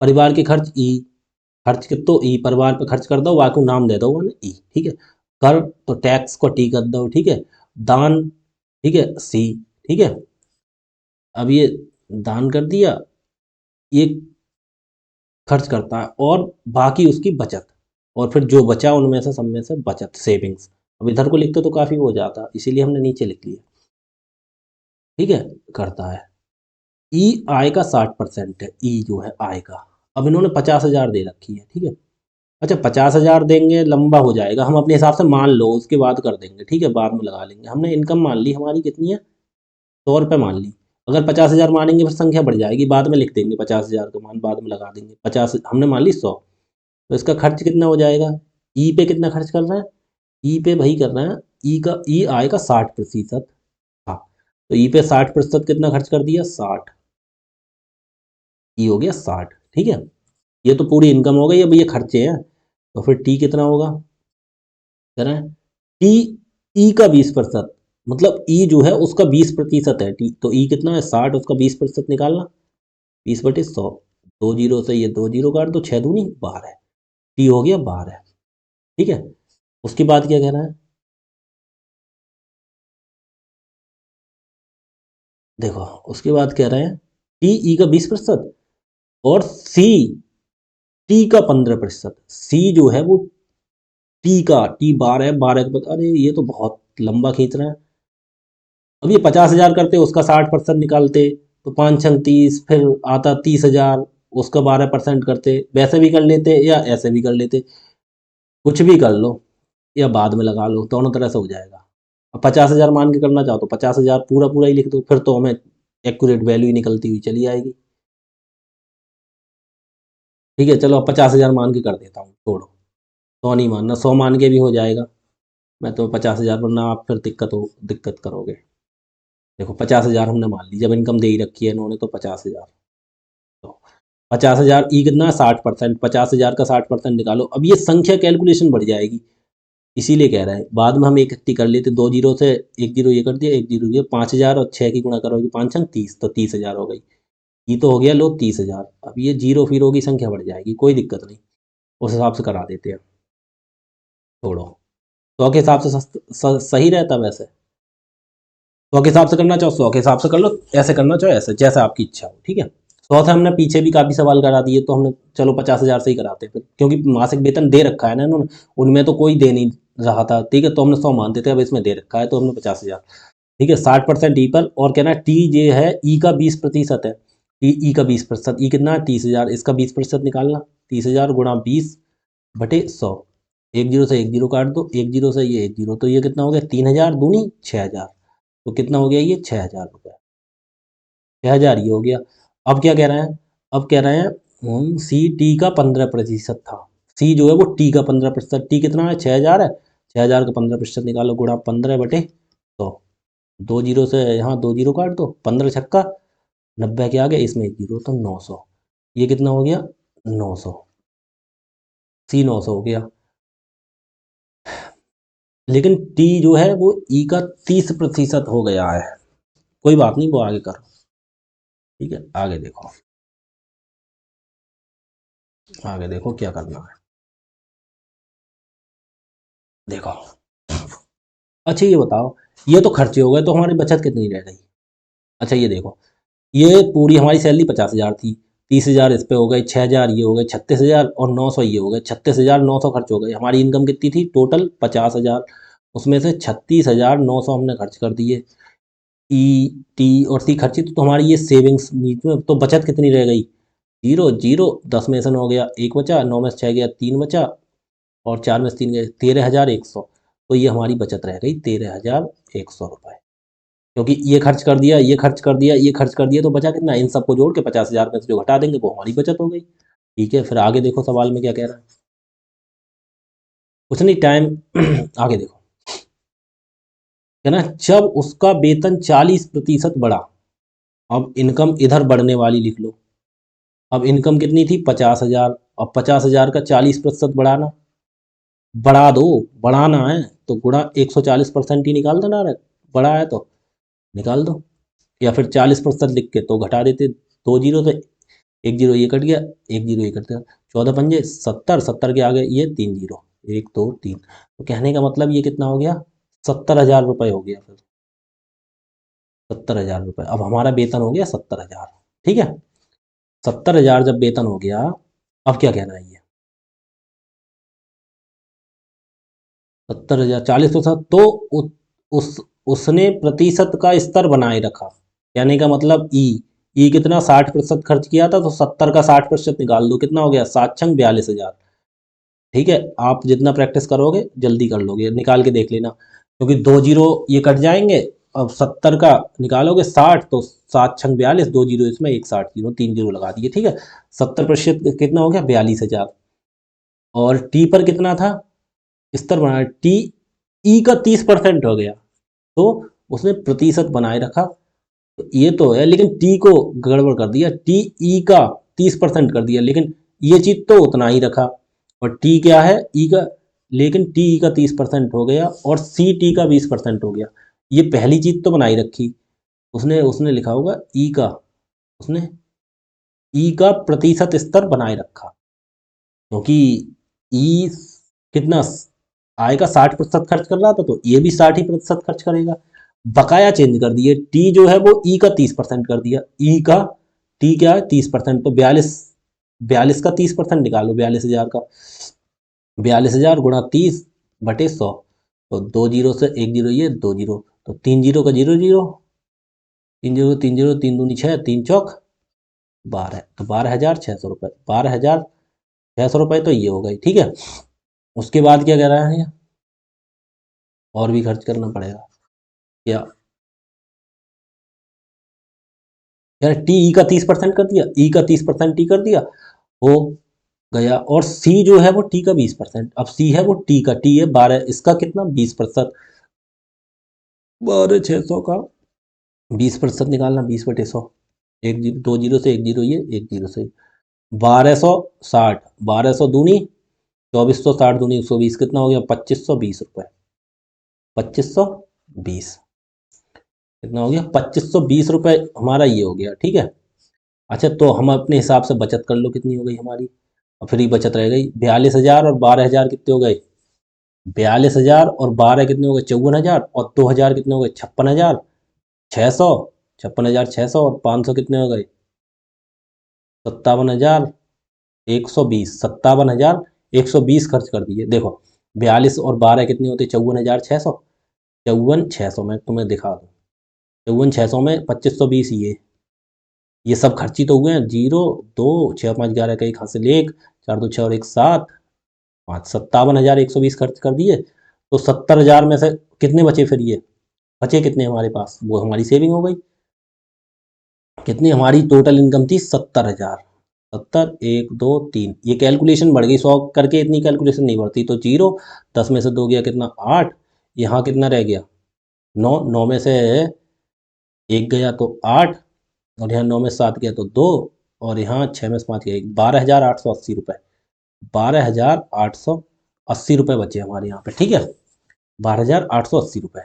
परिवार के खर्च ई, खर्च के तो ई परिवार पे खर्च कर दो, बाकी नाम दे दो ना ई, ठीक है। कर तो टैक्स को टी कर दो, ठीक है। दान, ठीक है, सी, ठीक है। अब ये दान कर दिया, ये खर्च करता है, और बाकी उसकी बचत, और फिर जो बचा उनमें से सब में से बचत, सेविंग्स। अब इधर को लिखते तो काफ़ी हो जाता, इसीलिए हमने नीचे लिख लिया, ठीक है, करता है। ई आय का 60% है, ई जो है आय का। अब इन्होंने 50,000 दे रखी है, ठीक है। अच्छा, 50,000 देंगे लंबा हो जाएगा, हम अपने हिसाब से मान लो, उसके बाद कर देंगे, ठीक है, बाद में लगा लेंगे। हमने इनकम मान ली हमारी कितनी है? 100 रुपये मान ली। अगर 50,000 मानेंगे फिर संख्या बढ़ जाएगी, बाद में लिख देंगे 50,000 का मान, बाद में लगा देंगे। 50 हमने मान ली 100, तो इसका खर्च कितना हो जाएगा? ई पे कितना खर्च कर रहा है? ई पे भाई कर रहे हैं, ई का, ई आय का 60%। हाँ, तो ई पे 60% कितना खर्च कर दिया? 60, ई हो गया 60, ठीक है। ये तो पूरी इनकम हो गई, अब ये खर्चे हैं, तो फिर टी कितना होगा? कह रहे हैं टी, ई का 20%, मतलब ई जो है उसका 20% है टी, तो ई कितना है? 60, उसका 20% निकालना, 20/100। 2 जीरो से ये 2 जीरो काट दो, 6 दूनी 12, टी हो गया 12, ठीक है। उसके बाद क्या कह रहा है? देखो, उसके बाद कह रहे हैं टी ई का 20%, और सी टी का 15%। सी जो है वो टी का, टी 12 है, 12 के बाद, अरे ये तो बहुत लंबा खींच रहे हैं। अब ये 50,000 करते, उसका 60% निकालते, तो 5 छंग 30, फिर आता 30,000, उसका 12% करते, वैसे भी कर लेते या ऐसे भी कर लेते, कुछ भी कर लो, या बाद में लगा लो, दोनों तरह से हो जाएगा। अब 50,000 मान के करना चाहो तो 50,000 पूरा पूरा ही लिख दो, फिर तो हमें एक्यूरेट वैल्यू ही निकलती हुई चली आएगी। ठीक है, चलो अब 50,000 मान के कर देता हूँ, छोड़ो, 100 नहीं मानना, 100 मान के भी हो जाएगा। मैं तो 50,000 पर ना, आप फिर दिक्कत करोगे। देखो 50,000 हमने मान ली, जब इनकम दे ही रखी है इन्होंने तो 50,000। तो 50,000 ई कितना, 60%, 50,000 का 60% निकालो। अब ये संख्या कैलकुलेशन बढ़ जाएगी, इसीलिए कह रहा है बाद में हम इकट्ठी कर लेते, 2 जीरो से 1 जीरो ये कर दिया, 1 जीरो ये, 5,000 और 6 की गुणा करोगे, 5 छंग 30, तो 30,000 हो गई। ये तो हो गया, लो 30,000। अब ये जीरो फिरो की संख्या बढ़ जाएगी, कोई दिक्कत नहीं, उस हिसाब से करा देते हैं, छोड़ो। 100 के हिसाब से सही रहता वैसे। 100 के हिसाब से करना चाहो 100 के हिसाब से कर लो, ऐसे करना चाहो ऐसे, जैसे आपकी इच्छा हो, ठीक है। 100 से हमने पीछे भी काफ़ी सवाल करा दिए, तो हमने चलो 50,000 से ही कराते हैं फिर, क्योंकि मासिक वेतन दे रखा है ना इन्होंने, उनमें तो कोई दे नहीं रहा था, ठीक है, तो हमने 100 मानते थे, अब इसमें दे रखा है तो हमने 50,000। ठीक है, 60% ई पर, और कहना टी ये है ई का 20% है, टी ई का 20%, ई कितना है 30,000, इसका 20% निकालना, 30,000 गुणा 20/100, एक जीरो से एक जीरो काट दो, एक जीरो से ये एक जीरो, तो ये कितना हो गया, 3,000 दूनी 6,000, तो कितना हो गया ये 6,000 रुपये, 6,000 ये हो गया। अब क्या कह रहे हैं, अब कह रहे हैं सी टी का 15% था, सी जो है वो टी का 15%, टी कितना है 6,000 है, 6,000 का 15% निकालो, गुणा 15/100, 2 जीरो से यहाँ 2 जीरो काट दो, 15 छक्का 90 के आगे इसमें एक जीरो, तो 900, ये कितना हो गया 900, सी 900 हो गया। लेकिन टी जो है वो ई का 30% हो गया है, कोई बात नहीं, वो आगे करो, ठीक है, आगे देखो, आगे देखो क्या करना है, देखो। अच्छा ये बताओ, ये तो खर्चे हो गए, तो हमारी बचत कितनी रह गई। अच्छा ये देखो, ये पूरी हमारी सैलरी 50,000 थी, 30,000 इस पे हो गए, 6,000 ये हो गए 36,000, और 900 ये हो गए 36,900 खर्च हो गए। हमारी इनकम कितनी थी टोटल 50,000, उसमें से 36,900 हमने खर्च कर दिए, ई टी और सी खर्ची, तो हमारी ये सेविंग्स, तो बचत कितनी रह गई, जीरो जीरो, 10 में से 9 गया, एक बचा, 9 में से 6 गया, 3 बचा, और 4 में से 3 गए, 13,100, तो ये हमारी बचत रह गई 13,100 रुपये, क्योंकि ये खर्च कर दिया, ये खर्च कर दिया, ये खर्च कर दिया, तो बचा कितना, इन सबको जोड़ के 50,000 में से जो घटा देंगे वो हमारी बचत हो गई। ठीक है, फिर आगे देखो सवाल में क्या कह रहा है, कुछ नहीं, टाइम आगे देखो, है ना, जब उसका वेतन 40% बढ़ा, अब इनकम इधर बढ़ने वाली लिख लो, अब इनकम कितनी थी 50,000, अब 50,000 का 40% बढ़ाना, बढ़ा दो, बढ़ाना है तो गुणा 140% ही निकाल देना, बढ़ा है तो निकाल दो, या फिर 40% लिख के तो घटा देते, 2 जीरो से एक जीरो ये कट गया, एक जीरो ये कट गया, 14 पंजे 70, 70 के आगे ये 3 जीरो, 1 2 3, तो कहने का मतलब ये कितना हो गया, 70,000 रुपये हो गया फिर, 70,000 रुपये, अब हमारा वेतन हो गया 70,000, ठीक है, 70,000 जब वेतन हो गया, अब क्या कहना है ये, 70,000 40%, तो उस उसने प्रतिशत का स्तर बनाए रखा, कहने का मतलब ई कितना 60% खर्च किया था, तो 70 का 60% निकाल दो, कितना हो गया 7 छंग 42,000। ठीक है, आप जितना प्रैक्टिस करोगे जल्दी कर लोगे, निकाल के देख लेना, क्योंकि 2 जीरो ये कट जाएंगे, अब 70 का निकालोगे 60, तो 7 छंग 42, 2 जीरो इसमें, एक 60 जीरो, 3 जीरो लगा दिए, ठीक है, 70% कितना हो गया 42,000, और टी पर कितना था स्तर बनाया, टी ई का 30% हो गया, तो उसने प्रतिशत बनाए रखा, तो ये तो है, लेकिन टी को गड़बड़ कर दिया, टी ई का 30% कर दिया, लेकिन ये चीज तो उतना ही रखा, और टी क्या है ई का, लेकिन टी ई का 30% हो गया, और सी टी का 20% हो गया, ये पहली चीज तो बनाई रखी, उसने उसने लिखा होगा ई का, उसने ई का प्रतिशत स्तर बनाए रखा, क्योंकि ई कितना आएगा 60% खर्च कर रहा था, तो ये भी 60% खर्च करेगा, बकाया चेंज कर दिए, टी जो है वो ई का 30% कर दिया, ई का टी क्या है 30%, तो 42, 42 का 30% निकालो, 42,000 का, 42,000 गुणा 30/100, तो 2 जीरो से एक जीरो ये 2 जीरो, तो 3 जीरो का जीरो जीरो, 3 जीरो 3 जीरो, 3 दूनी 6, 3 चौक 12, तो 12,600 रुपये, 12,600 रुपये तो ये हो गई, ठीक है। उसके बाद क्या कह रहा है, और भी खर्च करना पड़ेगा क्या, यार टी ई का 30% कर दिया, ई का 30% टी कर दिया, हो गया। और सी जो है वो टी का 20%, अब सी है वो टी का, टी है 12, इसका कितना 20%, 12,600 का 20% निकालना, 20/100, एक जीरो, 2 जीरो से 1 जीरो, ये 1 जीरो से 1260, 1200 दूनी 2460 दूनी 120, कितना हो गया 2520 रुपये, 2520, कितना हो गया 2520 रुपये हमारा ये हो गया, ठीक है। अच्छा तो हम अपने हिसाब से बचत कर लो कितनी हो गई हमारी, और फ्री बचत रह गई 42,000, और 12,000 कितने हो गए, 42,000 और 12 कितने हो गए 54,000, और 2,000 कितने हो गए 56,600, 56,600, और 500 कितने हो गए 57,120, 57,120 खर्च कर दिए। देखो 42 और 12 कितने होते 54,600, 54,600 में तुम्हें दिखा दूँ, 54,600 में 2520, ये सब खर्ची तो हुए हैं, जीरो दो, 6 5 11 का एक हासिल एक, 4 2 6 और एक 7, 5 57,120 खर्च कर दिए। तो 70,000 में से कितने बचे, फिर ये बचे कितने हमारे पास, वो हमारी सेविंग हो गई। कितनी हमारी टोटल इनकम थी 70,000, 70, 1 2 3, ये कैलकुलेशन बढ़ गई, 100 करके इतनी कैलकुलेशन नहीं बढ़ती, तो जीरो, 10 में से 2 गया कितना 8, यहाँ कितना रह गया 9, 9 में से 1 गया तो 8, और यहाँ 9 में से 7 गया तो 2, और यहाँ 6 में से 5 गया 12,880 रुपये, 12,880 रुपये बचे हमारे यहाँ पे, ठीक है, 12,880 रुपये,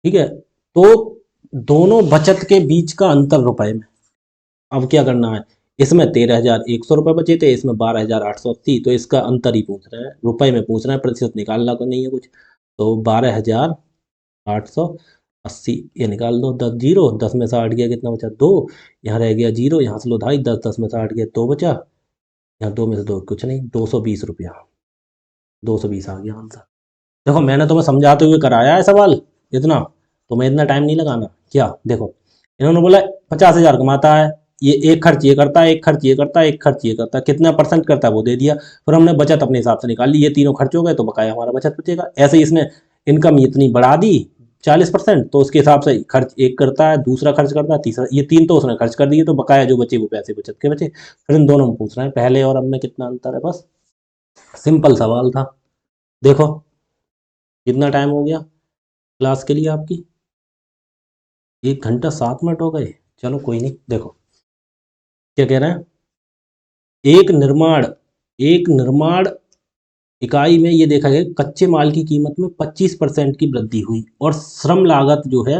ठीक है। तो दोनों बचत के बीच का अंतर रुपए में, अब क्या करना है, इसमें 13,100 रुपये बचे थे, इसमें 12,880, तो इसका अंतर ही पूछ रहे हैं, रुपए में पूछ रहे हैं, प्रतिशत निकालना को नहीं है कुछ। तो 12,880 ये निकाल दो, 10 जीरो, 10 में से 8 गया कितना बचा 2, यहाँ रह गया जीरो, यहाँ से लो ढाई, 10, 10 में से 8 गया 2 बचा, यहाँ 2 में से 2 कुछ नहीं, 220 रुपया, 220 आ गया आंसर। देखो मैंने तुम्हें समझाते हुए कराया है सवाल इतना, तुम्हें इतना टाइम नहीं लगाना। क्या देखो, इन्होंने बोला 50,000 कमाता है, ये एक खर्च ये करता है, एक खर्च ये करता है, एक खर्च ये करता है, कितना परसेंट करता है वो दे दिया, फिर हमने बचत अपने हिसाब से निकाल ली, ये तीनों खर्च हो गए तो बकाया हमारा बचत बचेगा। ऐसे ही इसने इनकम इतनी बढ़ा दी 40%, तो उसके हिसाब से खर्च एक करता है, दूसरा खर्च करता है, तीसरा, ये 3 तो उसने खर्च कर दिए, तो बकाया जो बचे वो पैसे बचत के बचे। फिर इन दोनों में पूछ रहे हैं पहले और अब में कितना अंतर है, बस सिंपल सवाल था। देखो कितना टाइम हो गया क्लास के लिए आपकी, 1 घंटा 7 मिनट हो गए। चलो कोई नहीं, देखो क्या कह रहे हैं, एक निर्माण एक निर्माण इकाई में ये देखा गया कच्चे माल की कीमत में 25% की वृद्धि हुई, और श्रम लागत जो है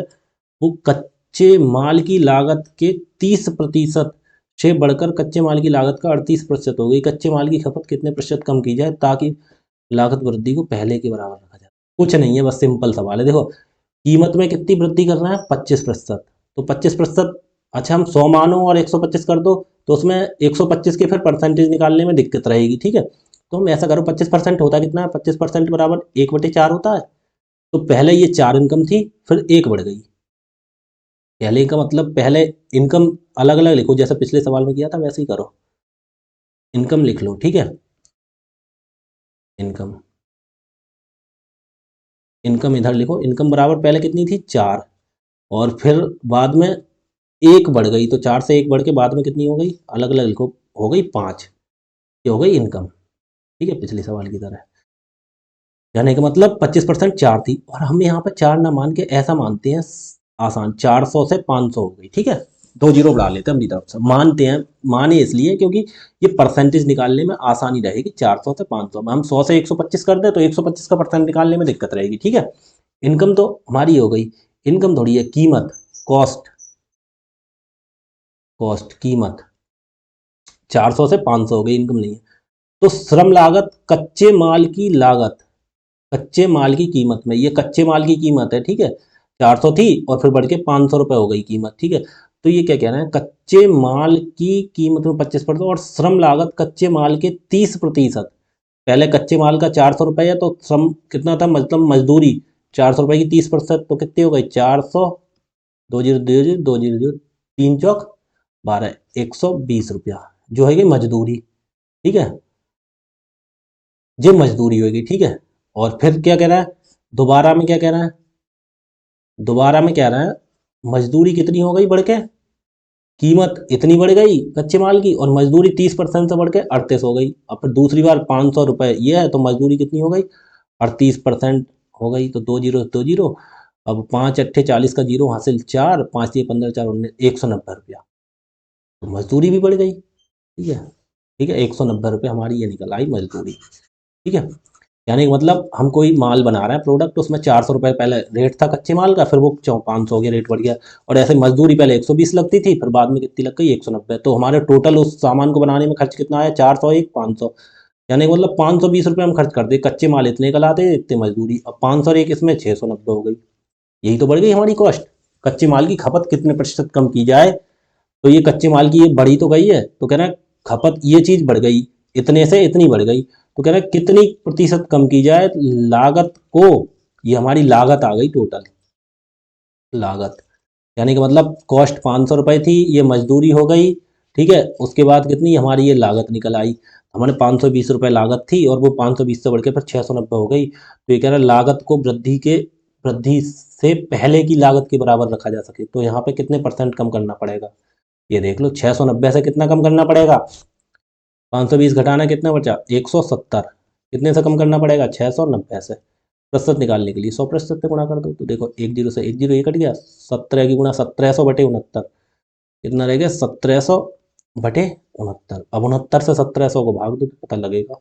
वो कच्चे माल की लागत के 30% से बढ़कर कच्चे माल की लागत का 38% हो गई। कच्चे माल की खपत कितने प्रतिशत कम की जाए ताकि लागत वृद्धि को पहले के बराबर रखा जाए। कुछ नहीं है, बस सिंपल सवाल है। देखो कीमत में कितनी वृद्धि करना है 25%, तो 25%, अच्छा हम 100 मानो और 125 कर दो, तो उसमें 125 के फिर परसेंटेज निकालने में दिक्कत रहेगी, ठीक है। तो हम ऐसा करो 25% होता कितना है, 25% बराबर 1/4 होता है। तो पहले ये 4 इनकम थी, फिर 1 बढ़ गई, पहले का मतलब पहले इनकम अलग अलग लिखो, जैसे पिछले सवाल में किया था वैसे ही करो, इनकम लिख लो, ठीक है। इनकम इनकम इधर लिखो, इनकम बराबर पहले कितनी थी 4, और फिर बाद में 1 बढ़ गई, तो 4 से 1 बढ़ के बाद में कितनी हो गई, अलग अलग लिखो, हो गई 5, ये हो गई इनकम, ठीक है, पिछले सवाल की तरह। यानी कि मतलब 25% 4 थी, और हम यहाँ पर 4 ना मान के ऐसा मानते हैं, आसान, 400 से 500 हो गई, ठीक है। 2 जीरो बढ़ा लेते हैं अपनी तरफ से, मानते हैं, माने इसलिए क्योंकि ये परसेंटेज निकालने में आसानी रहेगी। 400 से 500 में हम 100 से 125 कर दे तो 125 का परसेंट निकालने में दिक्कत रहेगी, ठीक है। इनकम तो हमारी हो गई, इनकम थोड़ी है कीमत, कॉस्ट, कॉस्ट कीमत 400 से 500 हो गई, इनकम नहीं है। तो श्रम लागत कच्चे माल की लागत, कच्चे माल की कीमत में, ये कच्चे माल की कीमत है, ठीक है, 400 थी और फिर बढ़ के 500 रुपये हो गई कीमत, ठीक है। तो ये क्या कह रहे हैं, कच्चे माल की कीमत में 25%, और श्रम लागत कच्चे माल के 30%। पहले कच्चे माल का 400 रुपये है, तो श्रम कितना था, मतलब मजदूरी 400 रुपये की 30%, तो कितनी हो गई 400, 2 जीरो 2 जीरो 3 चौक 12, 120 रुपया जो है मजदूरी, ठीक है, ये मजदूरी होगी, ठीक है। और फिर क्या कह रहा है, दोबारा में क्या कह रहा है, दोबारा में कह रहा है मजदूरी कितनी हो गई बढ़ के कीमत इतनी बढ़ गई कच्चे माल की और मजदूरी 30% से बढ़ के 38 हो गई। अब फिर दूसरी बार 500 रुपये ये है तो मजदूरी कितनी हो गई, 38% हो गई। तो दो जीरो दो जीरो, अब 5 अट्ठे 40 का जीरो हासिल 4, 5 ये 15 4 19, 190 रुपया। तो मजदूरी भी बढ़ गई, ठीक है। ठीक है, 190 रुपये हमारी ये निकल आई मजदूरी, ठीक है। यानी कि मतलब हम कोई माल बना रहे हैं प्रोडक्ट, उसमें 400 रुपये पहले रेट था कच्चे माल का, फिर वो 500 हो गया, रेट बढ़ गया। और ऐसे मजदूरी पहले 120 लगती थी, फिर बाद में कितनी लग गई, 190। तो हमारे टोटल उस सामान को बनाने में खर्च कितना आया, 401 500। यानी कि मतलब 520 रुपये हम खर्च करते, कच्चे माल इतने का लाते, इतने मजदूरी। अब 500 और एक इसमें 690 हो गई। यही तो बढ़ गई हमारी कॉस्ट। कच्चे माल की खपत कितने प्रतिशत कम की जाए, तो ये कच्चे माल की ये बढ़ी तो गई है, तो कह रहा है खपत ये चीज़ बढ़ गई, इतने से इतनी बढ़ गई। तो कह रहा है कितनी प्रतिशत कम की जाए लागत को, ये हमारी लागत आ गई टोटल लागत। यानी कि मतलब कॉस्ट 500 रुपये थी, ये मजदूरी हो गई, ठीक है। उसके बाद कितनी हमारी ये लागत निकल आई, हमारे 520 रुपये लागत थी और वो 520 से बढ़ के फिर 690 हो गई। तो ये कह रहा है लागत को वृद्धि से पहले की लागत के बराबर रखा जा सके, तो यहाँ पे कितने परसेंट कम करना पड़ेगा, ये देख लो। 690 से कितना कम करना पड़ेगा, 520 घटाना कितना बचा, 170। कितने से कम करना पड़ेगा, 690 से। प्रतिशत निकालने के लिए 100% से गुणा कर दो, तो देखो एक जीरो से एक जीरो ये कट गया, 17 की गुणा 1700/69, कितना रह गया, 1700/69। अब 69 से 1700 को भाग दो तो पता लगेगा,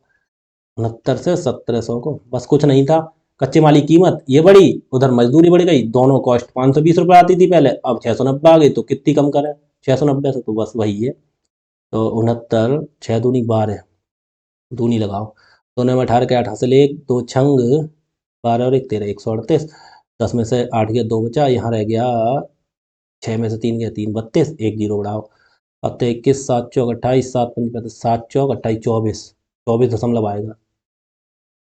69 से 1700 को, बस कुछ नहीं था। कच्चे माल की कीमत ये बढ़ी, उधर मजदूरी बढ़ गई, दोनों कॉस्ट 520 रुपये आती थी पहले, अब 690 आ गई, तो कितनी कम करें 690 से, तो बस वही है। तो 69, 6 दूनी 12, दूनी लगाओ, दोनों में 18 के 8 हासिल 1, 2 छंग 12 और 1 13, 138। 10 में से 8 गया 2 बचा, यहाँ रह गया 6 में से 3 गया 3, 32, एक जीरो बढ़ाओ। अब तो 21 7 चौक 28, 7 5 35, 7 चौक 28 24, 24 आएगा।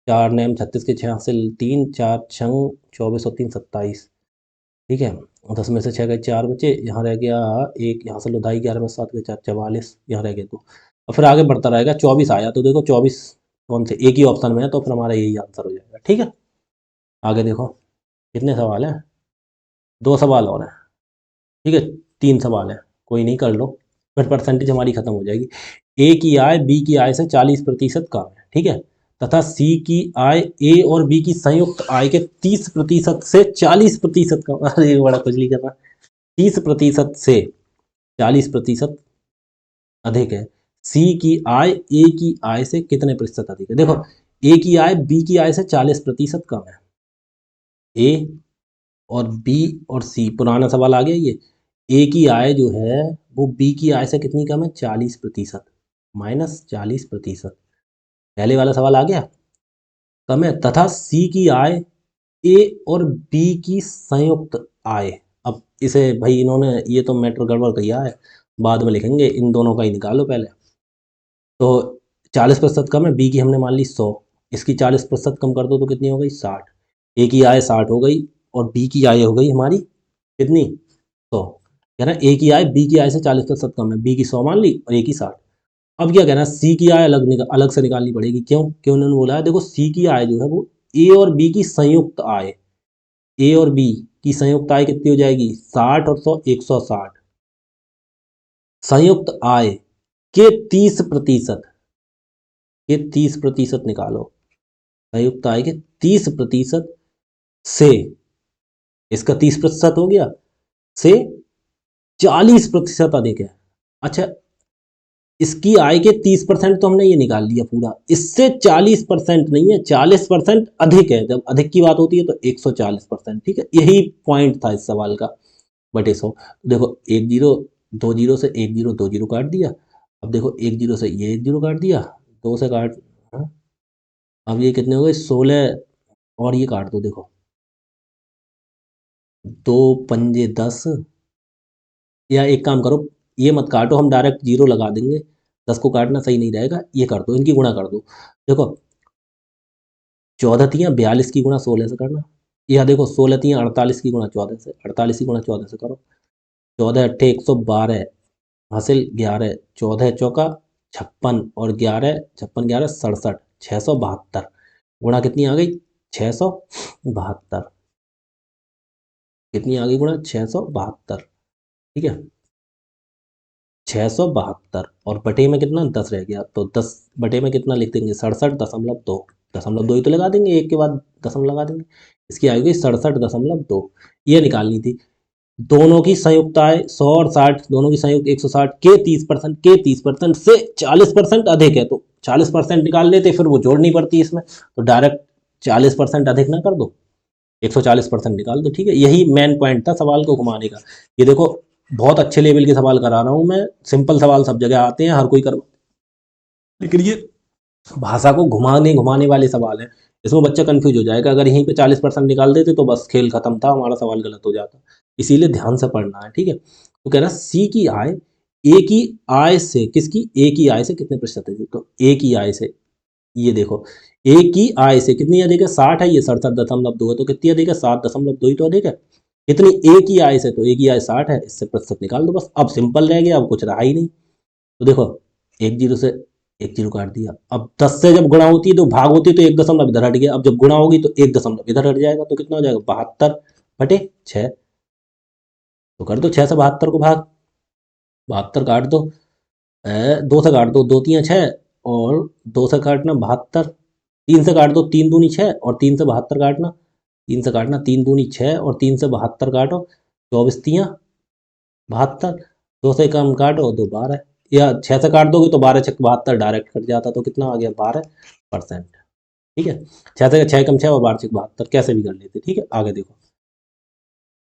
4 नेम 36 के 6 हासिल 3, 4 छंग 24 और 3 27, ठीक है। 10 में से 6 गए 4 बचे, यहाँ रह गया एक, यहाँ से लुधाई 11 में 7 गए 4 44, यहाँ रह गया 2। और फिर आगे बढ़ता रहेगा, 24 आया तो देखो 24 कौन से एक ही ऑप्शन में है, तो फिर हमारा यही आंसर हो जाएगा, ठीक है। आगे देखो कितने सवाल हैं, 2 सवाल और हैं, ठीक है। 3 सवाल है, कोई नहीं कर लो, फिर परसेंटेज हमारी खत्म हो जाएगी। ए की आय बी की आय से 40% कम है, ठीक है। तथा सी की आय ए और बी की संयुक्त आय के 30% से 40% कम, अरे ये बड़ा खुजली कर रहा, 30% से 40% अधिक है। सी की आय ए की आय से कितने प्रतिशत अधिक है, देखो ए की आय बी की आय से 40% कम है, ए और बी और सी, पुराना सवाल आ गया ये। ए की आय जो है वो बी की आय से कितनी कम है, 40%, -40%। पहले वाला सवाल आ गया, कम है। तथा सी की आय ए और बी की संयुक्त आय, अब इसे भाई इन्होंने ये तो मैटर गड़बड़ किया है, बाद में लिखेंगे, इन दोनों का ही निकालो पहले। तो 40% कम है, बी की हमने मान ली 100, इसकी 40% कम कर दो तो कितनी हो गई, 60। ए की आय 60 हो गई और बी की आय हो गई हमारी कितनी, 100। कह रहा है ए की आय बी की आय से 40% कम है, बी की 100 मान ली और ए की 60। अब क्या कहना है, सी की आय अलग से निकालनी पड़ेगी, क्यों क्यों उन्होंने बोला है, देखो सी की आय जो है वो ए और बी की संयुक्त आय, ए और बी की संयुक्त आय कितनी हो जाएगी, 60 और 100 160। संयुक्त आय के 30%, ये 30% निकालो, संयुक्त आय के 30% से, इसका 30% हो गया, से 40% अधिक है। अच्छा, इसकी आय के 30% तो हमने ये निकाल लिया पूरा, इससे 40% नहीं है, 40% अधिक है। जब अधिक की बात होती है तो 140%, ठीक है। यही पॉइंट था इस सवाल का, बटे 100। देखो एक जीरो, 2 जीरो से एक जीरो, 2 जीरो काट दिया। अब देखो एक जीरो से ये एक जीरो काट दिया, 2 से काट, हाँ? अब ये कितने हो गए, 16, और ये काट दो, देखो 2 पंजे 10, या एक काम करो, ये मत काटो, हम डायरेक्ट जीरो लगा देंगे, 10 को काटना सही नहीं रहेगा, ये कर दो, इनकी गुणा कर दो। देखो 14 × 42 की गुणा 16 से करना, या देखो 16 × 48 की गुणा 14 से, 48 की गुणा 14 से करो। 14 × 8 = 112 हासिल 11, 14 चौका 56 और 11 56 11 67, 672 गुणा कितनी आ गई, 672, कितनी आ गई गुणा, 672, ठीक है। 672 और बटे में कितना 10 रह गया, तो 10 बटे में कितना लिख देंगे 67.2, दशमलव दो ही तो लगा देंगे, एक के बाद दशमलव लगा देंगे, इसकी आएगी 67.2। ये निकालनी थी। दोनों की संयुक्त आय 100 और 60, दोनों की संयुक्त 160 के 30%, के 30% से 40% अधिक है, तो 40% निकाल लेते, फिर वो जोड़नी पड़ती इसमें, तो डायरेक्ट 40% अधिक ना कर दो, 140% निकाल दो, ठीक है। यही मेन पॉइंट था सवाल को घुमाने का। ये देखो बहुत अच्छे लेवल के सवाल करा रहा हूँ मैं, सिंपल सवाल सब जगह आते हैं, हर कोई कर, लेकिन ये भाषा को घुमाने घुमाने वाले सवाल हैं, इसमें बच्चा कंफ्यूज हो जाएगा। अगर यहीं पे 40% निकाल देते तो बस खेल खत्म था, हमारा सवाल गलत हो जाता। इसीलिए ध्यान से पढ़ना है, ठीक है। तो कह रहा सी की आय ए की आय से, किसकी, ए की आय से कितने प्रतिशत है, तो ए की आय से, ये देखो ए की आय से कितनी अधिक है, 60 है, ये 67.2 है, तो कितनी अधिक है, 7.2 ही तो अधिक है। कितनी, ए की आय से, तो ए की आय 60 है, इससे प्रतिशत निकाल दो बस। अब सिंपल रह गया, अब कुछ रहा ही नहीं। तो देखो एक जीरो से एक जीरो काट दिया, अब 10 से जब गुणा होती है तो भाग होती है, तो एक दशमलव इधर हट गया, अब जब गुणा होगी तो एक दशमलव इधर हट जाएगा, तो कितना हो जाएगा 72/6। तो कर दो 6 से 72 को भाग, 72 काट दो, दो से काट दो, दो तियाँ 6, और दो से काटना 72, तीन से काट दो, तीन दूनी 6, और तीन से 72 काटना, तीन से काटना, तीन दूनी 6 और तीन से 72 काटो, 24 तियाँ 72, दो से कम काटो, दो 12, या 6 से काट दोगे तो 12×6 = 72 डायरेक्ट कट जाता, तो कितना आ गया 12%, ठीक है। 6 से 6 कम 6 और 12×6 = 72, कैसे भी कर लेते, ठीक है। आगे देखो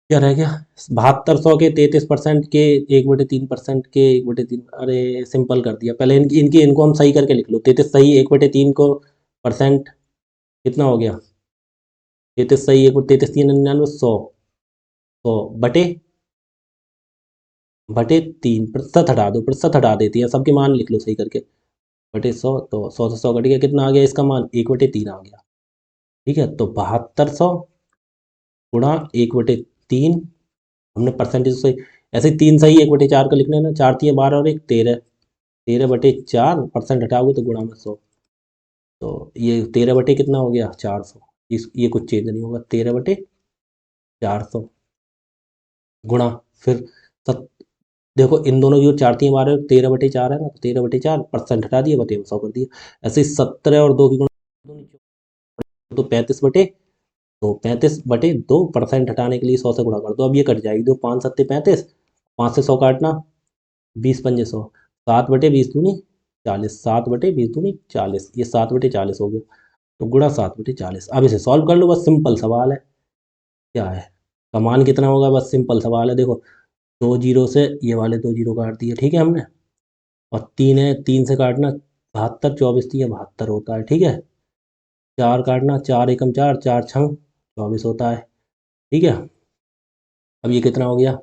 क्या रह गया, 7200 के 33% के 1/3% के 1/3, अरे सिंपल कर दिया, पहले इनको हम सही करके लिख लो, 33 सही 1/3 को परसेंट कितना हो गया, 33 सही 1/33 3 99 100, 100 बटे बटे 3, प्रतिशत हटा दो, प्रतिशत हटा देती है, सबके मान लिख लो सही करके, बटे 100, तो 100 से 100 कट गया, कितना आ गया इसका मान 1/3 आ गया, ठीक है। तो 7200 गुणा 1/3, हमने परसेंटेज से ऐसे ही 3 सही 1/4 का लिखना है ना, 4×3 = 12 और 1 13, 13/4 परसेंट हटाओगे तो गुणा में 100, तो ये 13 बटे कितना हो गया 400, ये कुछ चेंज नहीं होगा, 13/400 गुणा, फिर सत, देखो इन दोनों की 4×3 = 12, 13/4 है ना, तो 13/4 परसेंट हटा दिया, बटे में 100 कर दिया। ऐसे ही 17 और 2 की गुणा, तो 35/2, तो 35/2 परसेंट हटाने के लिए 100 से गुणा कर दो, अब ये कट जाएगी, दो 5×7 = 35, 5 से 100 काटना, 20×5 = 100, 7/20 = 40, 7/20 = 40, ये 7/40 हो गया, तो गुणा 7/40। अब इसे सॉल्व कर लो, बस सिंपल सवाल है, क्या है का मान कितना होगा, बस सिंपल सवाल है। देखो दो जीरो से ये वाले दो जीरो काट दिए, ठीक है हमने, और तीन है, तीन से काटना 72, 24×3 = 72 होता है, ठीक है। चार काटना, 4×1 = 4, 4×6 = 24 होता है, ठीक है। अब ये कितना हो गया,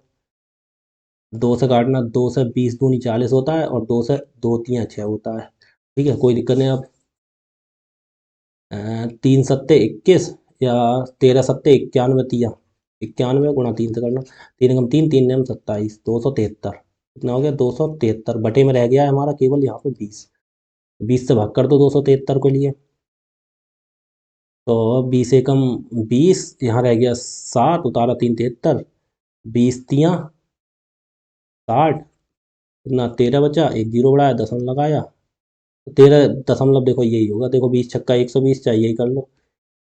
दो से काटना, 2 से 20×2 = 40 होता है, और दो से 2×3 = 6 होता है, ठीक है, कोई दिक्कत नहीं। अब 3×7 = 21, या 13×7 = 91 तिया 91 गुणा 3 से करना, 3×3 3×9 = 27, 273, कितना हो गया 273, बटे में रह गया है हमारा केवल यहाँ पे 20, 20 से भाग कर दो 273 के लिए, तो 20×1 = 20, यहाँ रह गया 7, उतारा 3 73, 20×3 = 60, कितना 13 बचा, एक जीरो बढ़ाया, दशमलव लगाया, 13 दशमलव, देखो यही होगा, देखो 20×6 = 120 चाहिए, यही कर लो,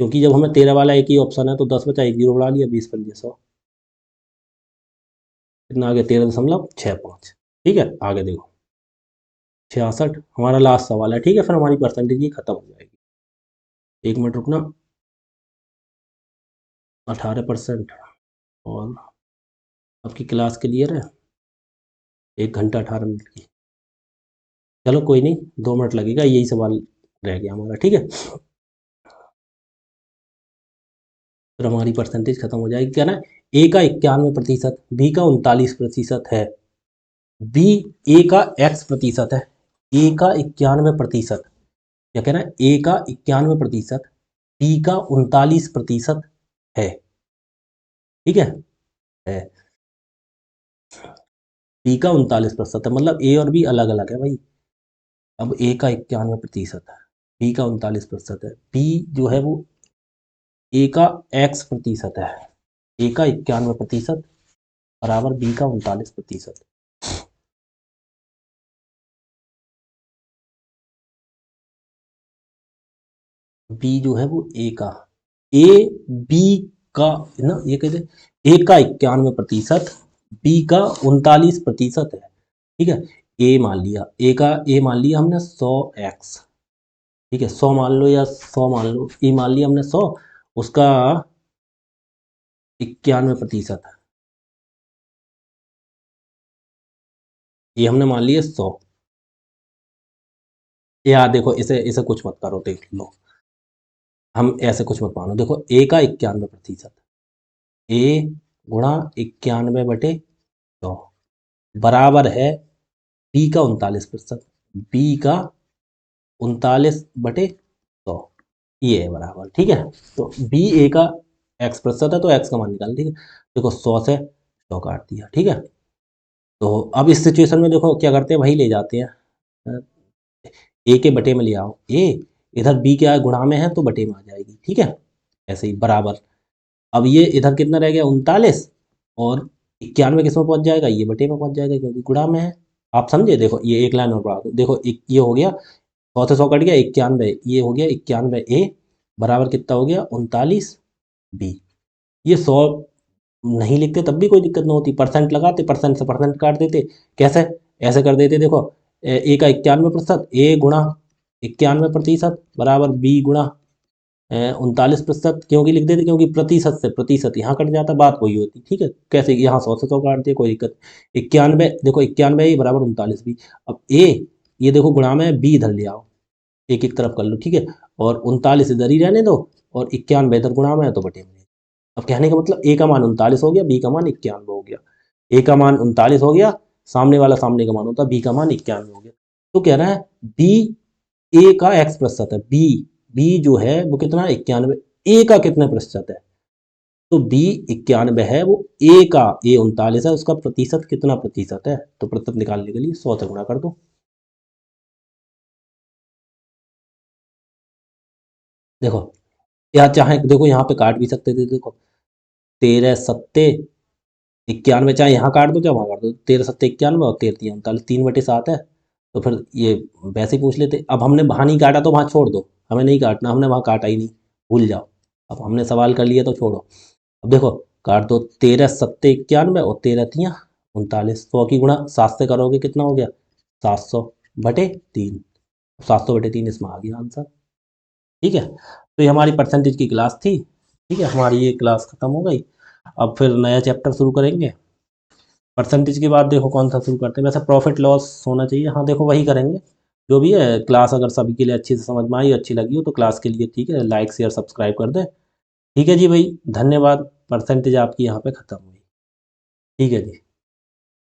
क्योंकि जब हमें 13 वाला एक ही ऑप्शन है, तो 10 बचा, एक जीरो बढ़ा लिया, 20×5 = 100, कितना आ गया 13.65, ठीक है। आगे देखो 66 हमारा लास्ट सवाल है, ठीक है, फिर हमारी परसेंटेज ही खत्म हो जाएगी। एक मिनट रुकना, 18%, और आपकी क्लास क्लियर है, 1 घंटा 18 मिनट की, चलो कोई नहीं, 2 मिनट लगेगा, यही सवाल रह गया हमारा, ठीक है, फिर हमारी परसेंटेज खत्म हो जाएगी। क्या ना, ए का 91%, बी का 39% है, बी ए का x% है, ए का 91%, क्या कहना है, ए का 91%, बी का 39% है, ठीक है, बी का 39% है, मतलब ए और बी अलग अलग है भाई। अब ए का 91% है, बी का 39% है, बी जो है वो ए का x% है, ए का 91% बराबर बी का 39%। बी जो है वो ए का, ए बी का ना, ये कहते ए का 91%, बी का 39% है, ठीक है। ए मान लिया, ए मान लिया हमने 100x, ठीक है, 100 मान लो या 100 मान लो, ए मान लिया हमने 100, उसका 91%, ये हमने मान लिया 100। यार देखो, इसे इसे कुछ मत करो, देख लो, हम ऐसे कुछ मत मानो, देखो ए का 91%, ए गुणा 91/100 बराबर है बी का 39%, बी का 39/100, ये है बराबर, ठीक है। तो बी ए का x% है, तो x का मान निकाल, ठीक है। देखो 100 से 100 काट दिया, ठीक है। तो अब इस सिचुएशन में देखो क्या करते हैं, वही ले जाते हैं, ए के बटे में ले आओ, ए इधर बी क्या है, गुणा में है तो बटे में आ जाएगी, ठीक है। ऐसे ही बराबर, अब ये इधर कितना रह गया 39, और 91 किस में पहुंच जाएगा, ये बटे में पहुंच जाएगा क्योंकि गुणा में है। आप समझे, देखो ये एक लाइन और बढ़ा दो, देखो एक ये हो गया 100 से 100 कट गया 91, ये हो गया 91 ए बराबर कितना हो गया 39 बी। ये 100 नहीं लिखते तब भी कोई दिक्कत नहीं होती, परसेंट लगाते, परसेंट से परसेंट काट देते, कैसे, ऐसे कर देते, देखो ए का 91%, ए गुणा 91% बराबर बी गुणा 39%, क्योंकि लिख देते, क्योंकि प्रतिशत से प्रतिशत यहाँ कट जाता, बात वही होती, ठीक है। कैसे, यहाँ 100 से 100 काट दिए, कोई दिक्कत, 91, देखो 91 ए बराबर 39 बी। अब ए, ये देखो गुणा में, बी इधर ले आओ, एक एक तरफ कर लो, ठीक है, और 39 इधर ही रहने दो, और 91 इधर गुणा में है तो बटे में। अब कहने का मतलब ए का मान 39 हो गया, बी का मान 91 हो गया, ए का मान 39 हो गया, सामने वाला सामने का मान होता, बी का मान 91 हो गया। तो कह रहा है बी ए का x% है, बी बी जो है वो कितना 91, ए का कितने प्रतिशत है, तो बी 91 है, वो ए का, ए 39 है, उसका प्रतिशत कितना प्रतिशत है, तो प्रतिशत निकालने के लिए 100 से गुणा कर दो। देखो, या चाहे देखो यहाँ पे काट भी सकते थे, देखो 13×7 = 91, चाहे यहाँ काट दो चाहे वहाँ काट दो, 13×7 = 91 और 13×3 = 39, 3/7 है। तो फिर ये वैसे ही पूछ लेते, अब हमने वहाँ नहीं काटा तो वहाँ छोड़ दो, हमें नहीं काटना, हमने वहाँ काटा ही नहीं, भूल जाओ, अब हमने सवाल कर लिया तो छोड़ो। अब देखो काट दो, 13×7 = 91 और 13×3 = 39, 100 की गुणा 7 से करोगे कितना हो गया 700/3, 700/3 इसमें आ गया आंसर, ठीक है। तो ये हमारी परसेंटेज की क्लास थी, ठीक है, हमारी ये क्लास खत्म हो गई। अब फिर नया चैप्टर शुरू करेंगे, परसेंटेज के बाद देखो कौन सा शुरू करते हैं, वैसे प्रॉफिट लॉस होना चाहिए, हाँ देखो वही करेंगे जो भी है। क्लास अगर सभी के लिए अच्छी से समझ में आई, अच्छी लगी हो तो क्लास के लिए ठीक है, लाइक शेयर सब्सक्राइब कर दे, ठीक है जी भाई, धन्यवाद। परसेंटेज आपकी यहाँ पे ख़त्म हुई, ठीक है जी।